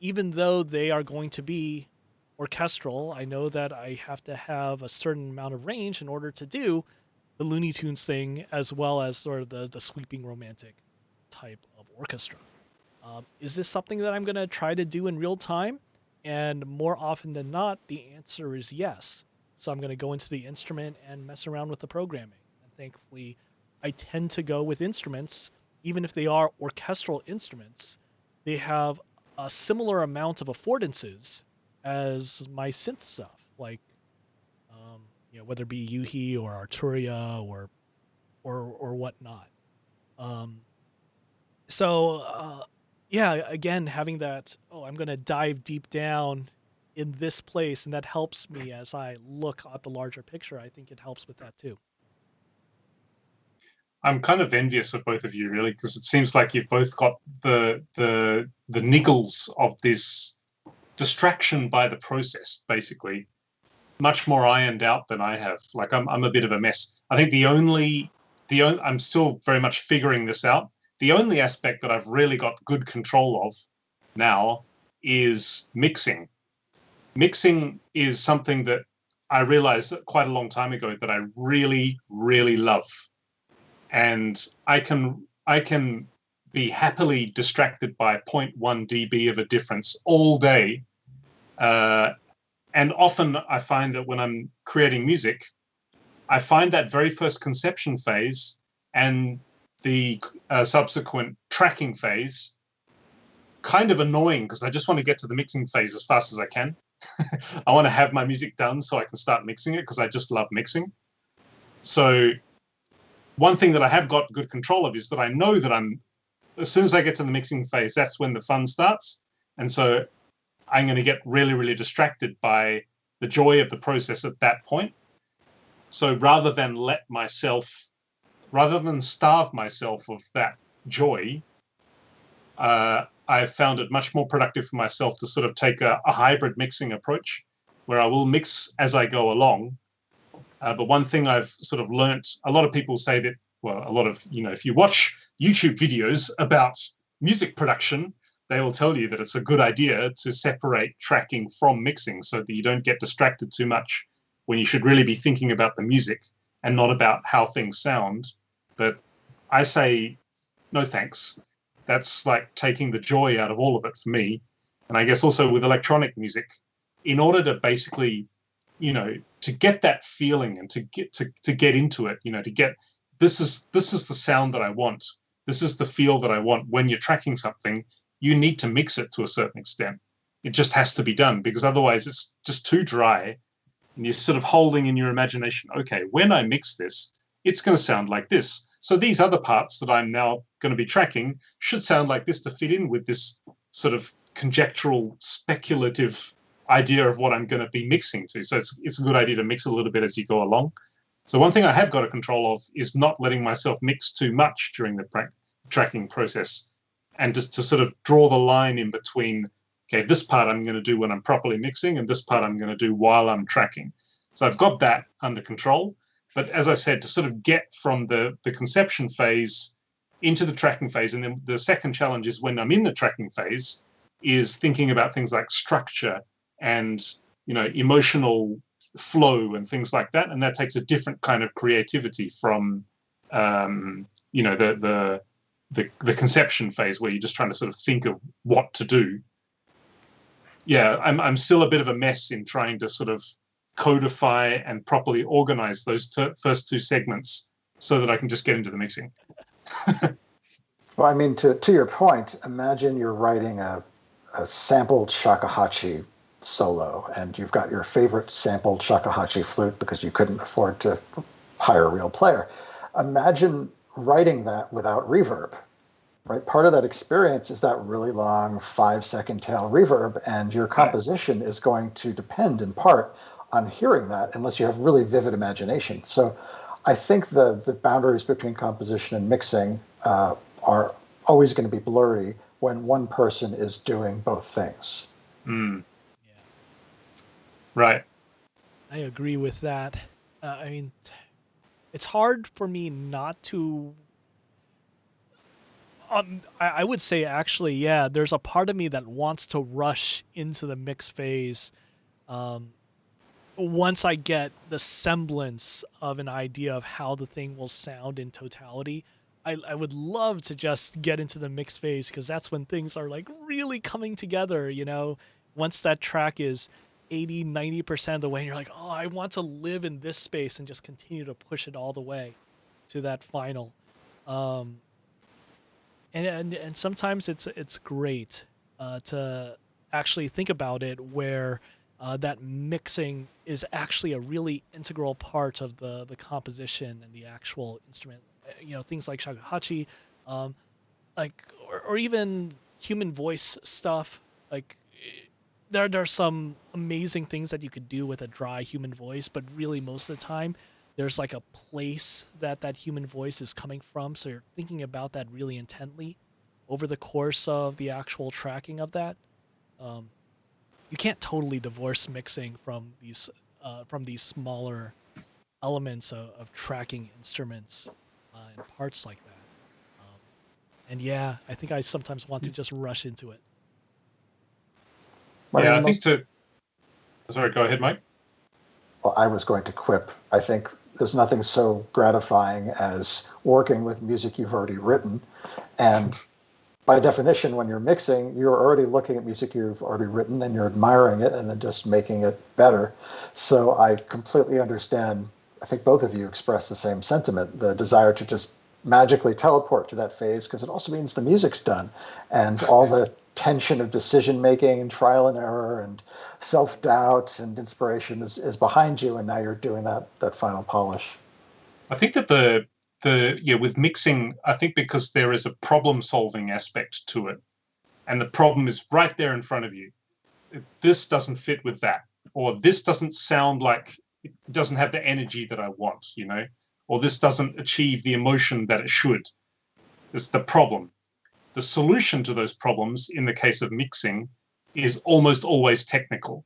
even though they are going to be orchestral, I know that I have to have a certain amount of range in order to do the Looney Tunes thing as well as sort of the sweeping romantic type of orchestra. Is this something that I'm going to try to do in real time? And more often than not, the answer is yes. So I'm going to go into the instrument and mess around with the programming. And thankfully, I tend to go with instruments, even if they are orchestral instruments, they have a similar amount of affordances as my synth stuff, like whether it be Yuhi or Arturia or whatnot. So again, having that, I'm going to dive deep down in this place, and that helps me as I look at the larger picture. I think it helps with that too. I'm kind of envious of both of you, really, because it seems like you've both got the niggles of this distraction by the process, basically, much more ironed out than I have. Like I'm a bit of a mess. I think I'm still very much figuring this out. The only aspect that I've really got good control of now is mixing. Mixing is something that I realized quite a long time ago that I really, really love. And I can be happily distracted by 0.1 dB of a difference all day. And often I find that when I'm creating music, I find that very first conception phase and the subsequent tracking phase kind of annoying because I just want to get to the mixing phase as fast as I can. I want to have my music done so I can start mixing it because I just love mixing. So one thing that I have got good control of is that I know that as soon as I get to the mixing phase, that's when the fun starts. And so I'm going to get really, really distracted by the joy of the process at that point. So rather than starve myself of that joy, I've found it much more productive for myself to sort of take a hybrid mixing approach where I will mix as I go along. But one thing I've sort of learnt, a lot of people say that, well, a lot of, if you watch YouTube videos about music production, they will tell you that it's a good idea to separate tracking from mixing so that you don't get distracted too much when you should really be thinking about the music and not about how things sound. But I say, no thanks. That's like taking the joy out of all of it for me. And I guess also with electronic music, in order to basically, to get that feeling and to get into it, to get this is the sound that I want. This is the feel that I want when you're tracking something. You need to mix it to a certain extent. It just has to be done because otherwise it's just too dry. And you're sort of holding in your imagination, okay, when I mix this, it's going to sound like this. So these other parts that I'm now going to be tracking should sound like this to fit in with this sort of conjectural, speculative idea of what I'm going to be mixing to. So it's a good idea to mix a little bit as you go along. So one thing I have got a control of is not letting myself mix too much during the tracking process, and just to sort of draw the line in between, okay, this part I'm going to do when I'm properly mixing, and this part I'm going to do while I'm tracking. So I've got that under control. But as I said, to sort of get from the conception phase into the tracking phase, and then the second challenge is when I'm in the tracking phase, is thinking about things like structure and emotional flow and things like that, and that takes a different kind of creativity from the conception phase where you're just trying to sort of think of what to do. Yeah, I'm still a bit of a mess in trying to sort of codify and properly organize those first two segments so that I can just get into the mixing. Well, I mean, to your point, imagine you're writing a sampled shakuhachi solo, and you've got your favorite sampled shakuhachi flute because you couldn't afford to hire a real player. Imagine writing that without reverb, right? Part of that experience is that really long 5-second tail reverb, and your composition is going to depend in part on hearing that unless you have really vivid imagination. So I think the boundaries between composition and mixing are always going to be blurry when one person is doing both things. Mm. Yeah, Right. I agree with that. I mean, it's hard for me not to. I would say actually, yeah. There's a part of me that wants to rush into the mix phase. Once I get the semblance of an idea of how the thing will sound in totality, I would love to just get into the mix phase because that's when things are like really coming together, once that track is 80, 90% of the way, and you're like, oh, I want to live in this space and just continue to push it all the way to that final. Um, and sometimes it's great to actually think about it where that mixing is actually a really integral part of the composition and the actual instrument. Things like shakuhachi, like or even human voice stuff. Like there's some amazing things that you could do with a dry human voice, but really most of the time there's like a place that that human voice is coming from, so you're thinking about that really intently over the course of the actual tracking of that. Um, you can't totally divorce mixing from these smaller elements of tracking instruments and parts like that. And yeah, I think I sometimes want to just rush into it. One of Yeah, the I think most to. Sorry, go ahead, Mike. Well, I was going to quip. I think there's nothing so gratifying as working with music you've already written. And by definition, when you're mixing, you're already looking at music you've already written and you're admiring it and then just making it better. So I completely understand. I think both of you express the same sentiment, the desire to just magically teleport to that phase, because it also means the music's done and all the tension of decision making and trial and error and self-doubt and inspiration is behind you, and now you're doing that final polish. I think that with mixing, I think because there is a problem solving aspect to it, and the problem is right there in front of you. This doesn't fit with that, or this doesn't sound like it doesn't have the energy that I want, or this doesn't achieve the emotion that it should. This is the problem. The solution to those problems in the case of mixing is almost always technical.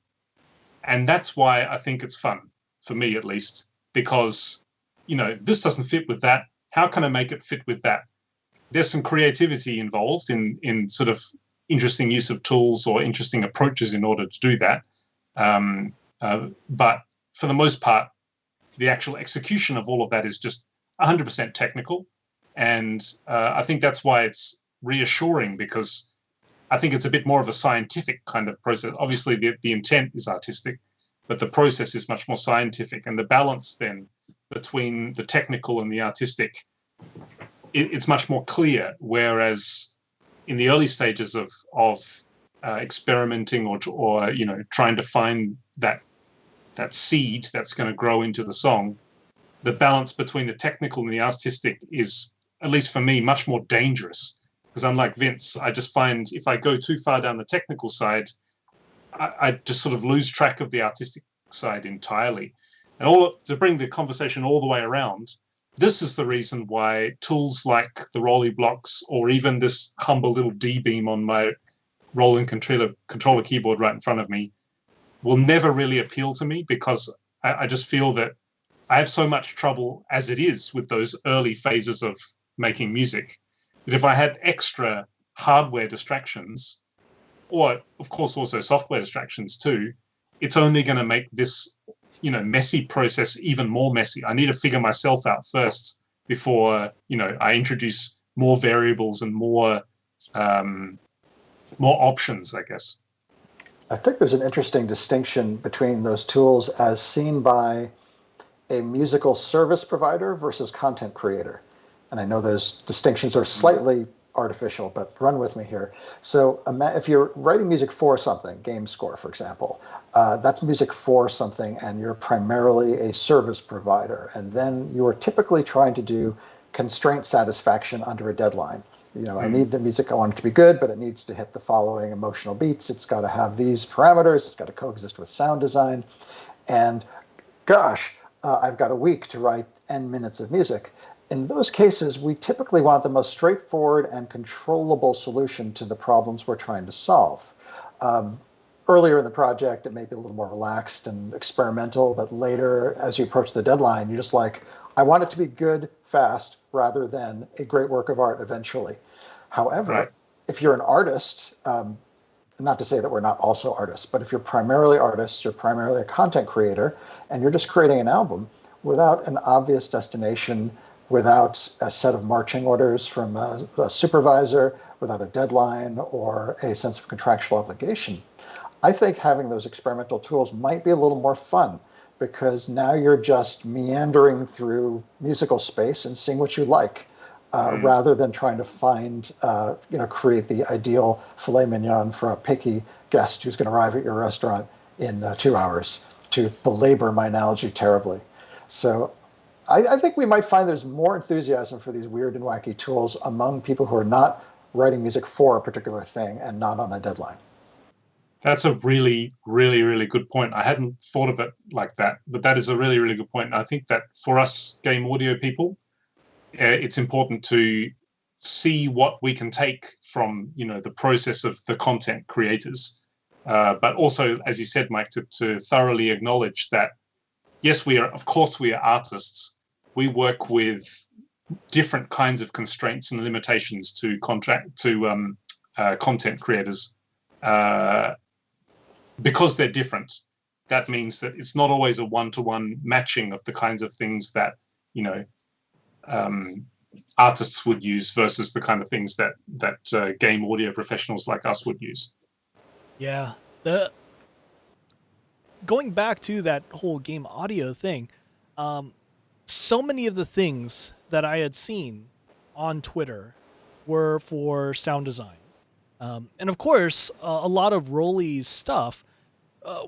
And that's why I think it's fun, for me at least, because, this doesn't fit with that. How can I make it fit with that? There's some creativity involved in sort of interesting use of tools or interesting approaches in order to do that. But for the most part, the actual execution of all of that is just 100% technical. And I think that's why it's reassuring, because I think it's a bit more of a scientific kind of process. Obviously, the intent is artistic, but the process is much more scientific. And the balance then between the technical and the artistic, it's much more clear. Whereas in the early stages of experimenting or trying to find that seed that's going to grow into the song, the balance between the technical and the artistic is, at least for me, much more dangerous. Because unlike Vince, I just find if I go too far down the technical side, I just sort of lose track of the artistic side entirely. And to bring the conversation all the way around, this is the reason why tools like the Roli Blocks, or even this humble little D-beam on my Roland controller keyboard right in front of me, will never really appeal to me, because I just feel that I have so much trouble as it is with those early phases of making music, that if I had extra hardware distractions, or of course also software distractions too, it's only going to make this, messy process even more messy. I need to figure myself out first before, I introduce more variables and more options, I guess. I think there's an interesting distinction between those tools as seen by a musical service provider versus content creator. And I know those distinctions are slightly artificial, but run with me here. So if you're writing music for something, game score, for example, that's music for something, and you're primarily a service provider. And then you are typically trying to do constraint satisfaction under a deadline. I need the music, I want it to be good, but it needs to hit the following emotional beats. It's got to have these parameters. It's got to coexist with sound design. And gosh, I've got a week to write N minutes of music. In those cases, we typically want the most straightforward and controllable solution to the problems we're trying to solve. Earlier in the project, it may be a little more relaxed and experimental, but later, as you approach the deadline, you're just like, I want it to be good, fast, rather than a great work of art eventually. However, Right. if you're an artist, not to say that we're not also artists, but if you're primarily artists, you're primarily a content creator, and you're just creating an album without an obvious destination, without a set of marching orders from a supervisor, without a deadline or a sense of contractual obligation, I think having those experimental tools might be a little more fun, because now you're just meandering through musical space and seeing what you like. Rather than trying to find, create the ideal filet mignon for a picky guest who's going to arrive at your restaurant in 2 hours, to belabor my analogy terribly. So I think we might find there's more enthusiasm for these weird and wacky tools among people who are not writing music for a particular thing and not on a deadline. That's a really, really, really good point. I hadn't thought of it like that, but that is a really, really good point. And I think that for us game audio people, it's important to see what we can take from the process of the content creators, but also, as you said, Mike, to thoroughly acknowledge that yes, we are, of course, we are artists. We work with different kinds of constraints and limitations to content creators. Because they're different, that means that it's not always a one-to-one matching of the kinds of things that artists would use versus the kind of things that game audio professionals like us would use. Yeah. Going back to that whole game audio thing, so many of the things that I had seen on Twitter were for sound design. And of course, a lot of Roli's stuff,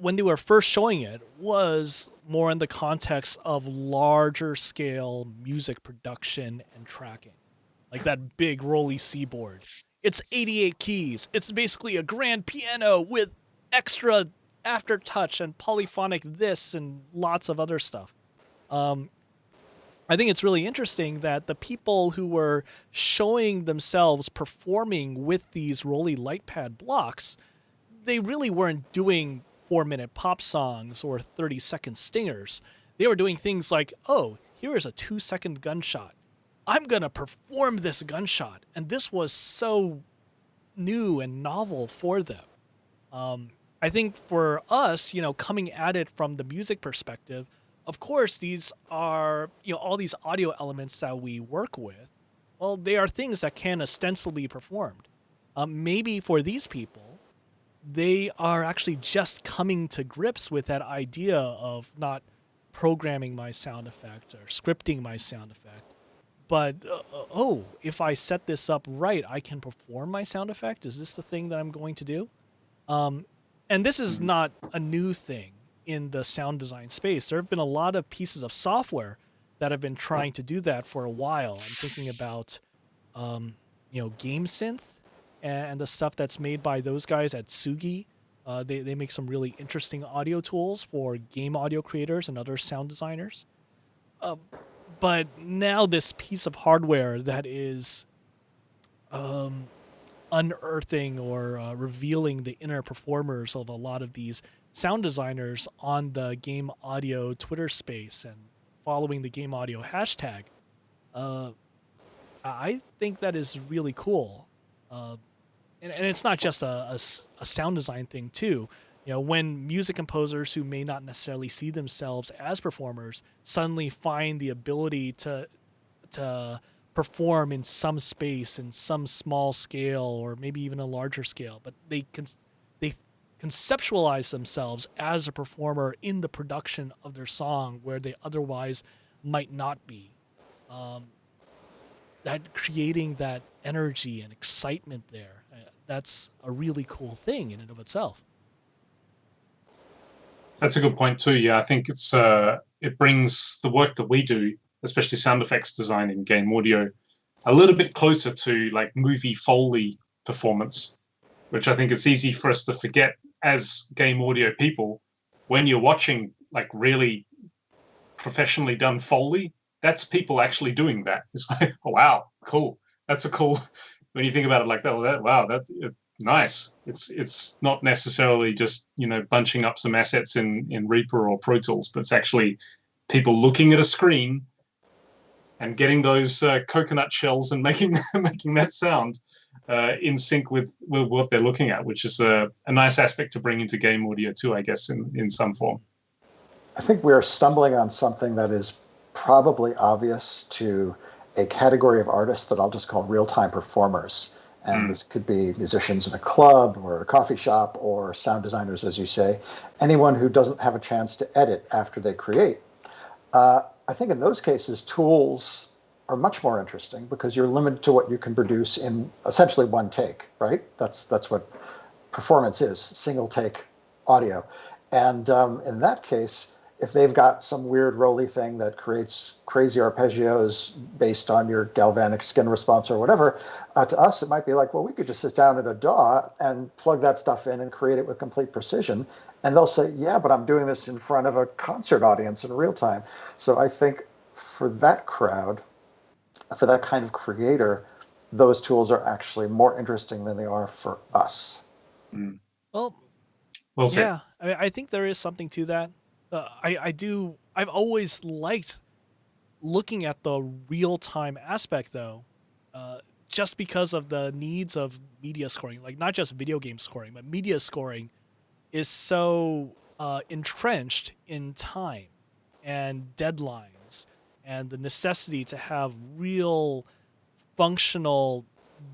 when they were first showing it, was more in the context of larger scale music production and tracking. Like that big Roli C-board. It's 88 keys. It's basically a grand piano with extra aftertouch and polyphonic this and lots of other stuff. I think it's really interesting that the people who were showing themselves performing with these Roli Lightpad blocks, they really weren't doing 4-minute pop songs or 30-second stingers. They were doing things like, oh, here is a 2-second gunshot. I'm going to perform this gunshot. And this was so new and novel for them. I think for us, coming at it from the music perspective, of course, these are, all these audio elements that we work with. Well, they are things that can ostensibly be performed. Maybe for these people, they are actually just coming to grips with that idea of not programming my sound effect or scripting my sound effect. But, if I set this up right, I can perform my sound effect? Is this the thing that I'm going to do? And this is not a new thing in the sound design space. There have been a lot of pieces of software that have been trying to do that for a while. I'm thinking about, Game Synth and the stuff that's made by those guys at Sugi. They make some really interesting audio tools for game audio creators and other sound designers. But now this piece of hardware that is unearthing or revealing the inner performers of a lot of these sound designers on the game audio Twitter space and following the game audio hashtag, I think that is really cool. And it's not just a sound design thing too. When music composers who may not necessarily see themselves as performers suddenly find the ability to perform in some space, in some small scale, or maybe even a larger scale, but they conceptualize themselves as a performer in the production of their song where they otherwise might not be. That creating that energy and excitement there, that's a really cool thing in and of itself. That's a good point too. Yeah, I think it brings the work that we do, especially sound effects design in game audio, a little bit closer to like movie Foley performance, which I think it's easy for us to forget as game audio people. When you're watching like really professionally done Foley, that's people actually doing that. It's like, oh, wow, cool. That's a cool. When you think about it like that, nice. It's not necessarily just bunching up some assets in Reaper or Pro Tools, but it's actually people looking at a screen and getting those coconut shells and making that sound in sync with what they're looking at, which is a nice aspect to bring into game audio too, I guess, in some form. I think we're stumbling on something that is probably obvious to a category of artists that I'll just call real-time performers. And this could be musicians in a club or a coffee shop or sound designers, as you say, anyone who doesn't have a chance to edit after they create. I think in those cases, tools are much more interesting because you're limited to what you can produce in essentially one take, right? That's what performance is, single take audio. And in that case, if they've got some weird Roli thing that creates crazy arpeggios based on your galvanic skin response or whatever, to us it might be like, well, we could just sit down at a DAW and plug that stuff in and create it with complete precision. And they'll say, yeah, but I'm doing this in front of a concert audience in real time. So I think for that crowd, for that kind of creator, those tools are actually more interesting than they are for us. Mm. Well, Well said. yeah, I think there is something to that. I've always liked looking at the real time aspect, though, just because of the needs of media scoring, like not just video game scoring, but media scoring is so entrenched in time and deadlines and the necessity to have real functional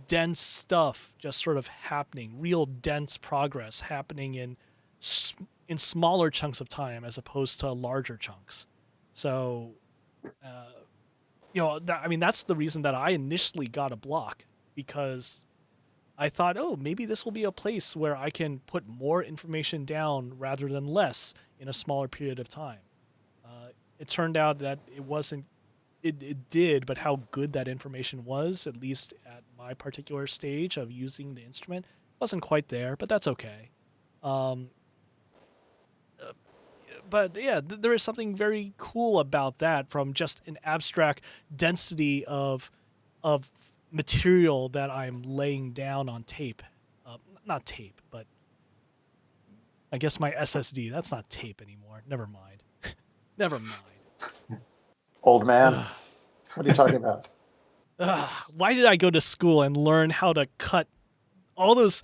dense stuff just sort of happening, real dense progress happening in smaller chunks of time as opposed to larger chunks. So I mean, that's the reason that I initially got a block, because I thought, oh, maybe this will be a place where I can put more information down rather than less in a smaller period of time. It turned out that it wasn't. It did, but how good that information was, at least at my particular stage of using the instrument, wasn't quite there. But that's okay. Um, but yeah, there is something very cool about that, from just an abstract density of material that I'm laying down on tape. Not tape, but I guess my SSD. That's not tape anymore. Never mind. Never mind. Old man, Ugh. what are you talking about? Why did I go to school and learn how to cut all those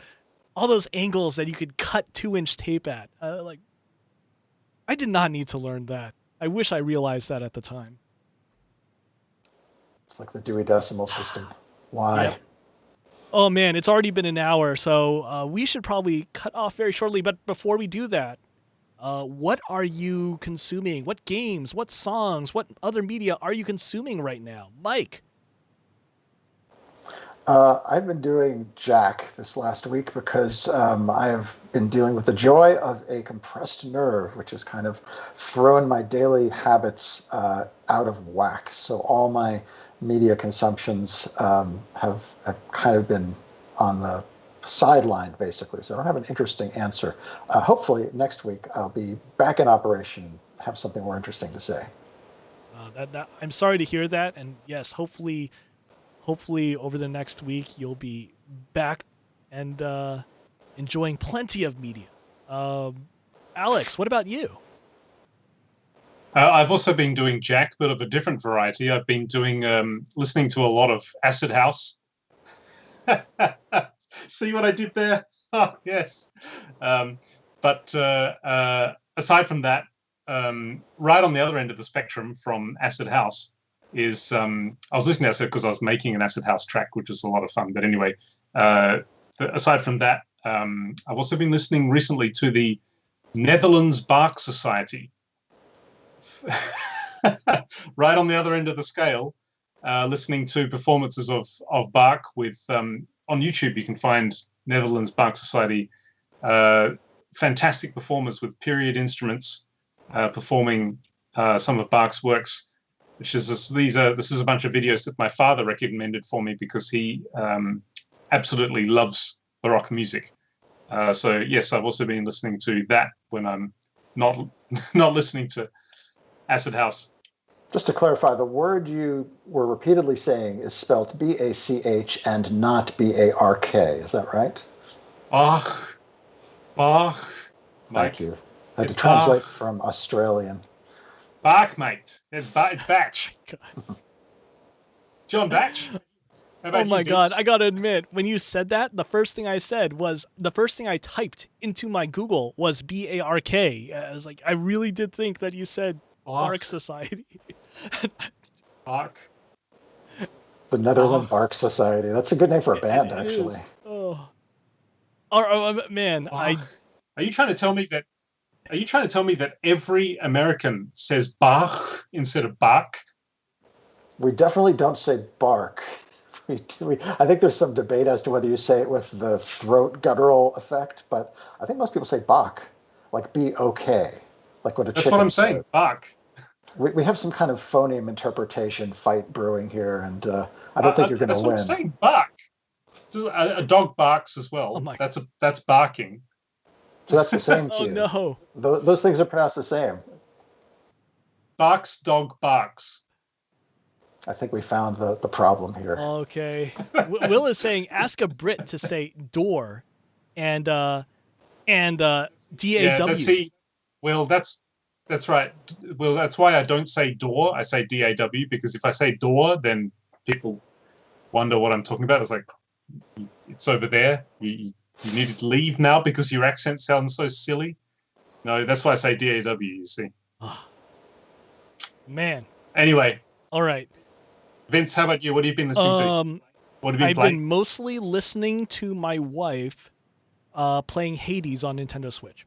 angles that you could cut 2-inch tape at? Like, I did not need to learn that. I wish I realized that at the time. It's like the Dewey Decimal System. Why? Yep. Oh man, it's already been an hour, so we should probably cut off very shortly. But before we do that, what are you consuming? What games, what songs, what other media are you consuming right now? Mike? I've been doing Jack this last week because I have been dealing with the joy of a compressed nerve, which has kind of thrown my daily habits out of whack. So all my media consumptions have kind of been on the sideline, basically. So I don't have an interesting answer. Hopefully next week I'll be back in operation and have something more interesting to say. I'm sorry to hear that, and yes, hopefully over the next week you'll be back and enjoying plenty of media. Alex, what about you? I've also been doing Jack, but of a different variety. I've been doing listening to a lot of acid house. See what I did there? Oh, yes. But aside from that, right on the other end of the spectrum from acid house is I was listening to acid because I was making an acid house track, which was a lot of fun. But anyway, aside from that, I've also been listening recently to the Netherlands Bach Society. Right on the other end of the scale, listening to performances of Bach with on YouTube. You can find Netherlands Bach Society, fantastic performers with period instruments performing some of Bach's works. Which is this is a bunch of videos that my father recommended for me because he absolutely loves Baroque music. So yes, I've also been listening to that when I'm not listening to acid house. Just to clarify, the word you were repeatedly saying is spelled B-A-C-H and not B-A-R-K. Is that right? Bach. Thank you. I had It's to translate Bach. from Australian. Bach, mate. It's Batch. John Batch. How about Oh my you, god, Vince? I gotta admit, when you said that, the first thing I typed into my Google was B-A-R-K. I was like, I really did think that you said Bark Society. Bach. The Netherlands Bark Society. That's a good name for a band, It actually. is. Oh. Man, Bach. Are you trying to tell me that every American says Bach instead of Bach? We definitely don't say bark. I think there's some debate as to whether you say it with the throat guttural effect, but I think most people say Bach, like B-O-K, like what a That's chicken what I'm saying. says. Bark. We have some kind of phoneme interpretation fight brewing here, and I don't think you're going to That's what I'm win. saying. Bark. A dog barks as Oh well. my. That's barking. So that's the same Oh cue. no. Those things are pronounced the same. Barks, dog barks. I think we found the problem here. Okay. Will is saying ask a Brit to say door, and Yeah, DAW. Well, that's right. Well, that's why I don't say door. I say DAW, because if I say door, then people wonder what I'm talking about. It's like, it's over there. You needed to leave now because your accent sounds so silly. No, that's why I say DAW, you see. Oh, man. Anyway, All right. Vince, how about you? What have you been listening to? What have you been I've playing? been mostly listening to my wife playing Hades on Nintendo Switch.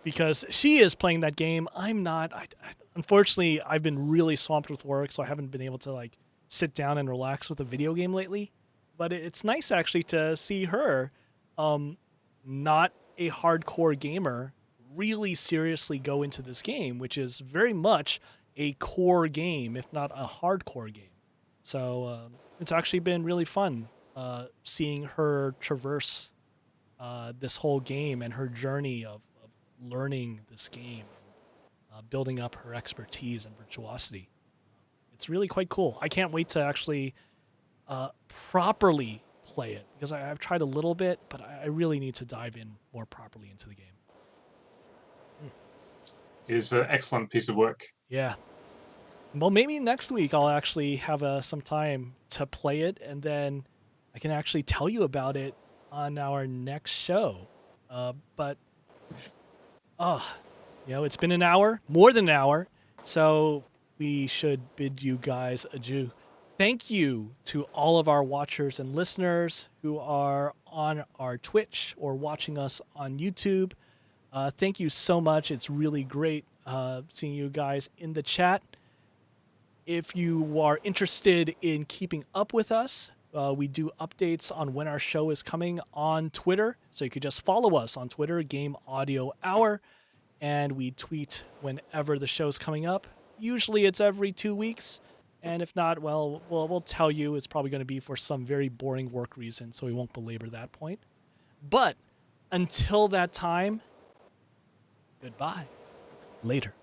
Because she is playing that game. I'm not. Unfortunately, I've been really swamped with work, so I haven't been able to like sit down and relax with a video game lately. But it's nice actually to see her, not a hardcore gamer, really seriously go into this game, which is very much a core game, if not a hardcore game. So it's actually been really fun seeing her traverse this whole game and her journey of learning this game and building up her expertise and virtuosity. It's really quite cool. I can't wait to actually properly play it because I've tried a little bit, but I really need to dive in more properly into the game. It is an excellent piece of work. Yeah. Well, maybe next week I'll actually have some time to play it, and then I can actually tell you about it on our next show. But it's been an hour, more than an hour, so we should bid you guys adieu. Thank you to all of our watchers and listeners who are on our Twitch or watching us on YouTube. Thank you so much. It's really great seeing you guys in the chat. If you are interested in keeping up with us, we do updates on when our show is coming on Twitter. So you could just follow us on Twitter, Game Audio Hour, and we tweet whenever the show's coming up. Usually it's every 2 weeks. And if not, well, we'll tell you it's probably going to be for some very boring work reason, so we won't belabor that point. But until that time, goodbye. Later.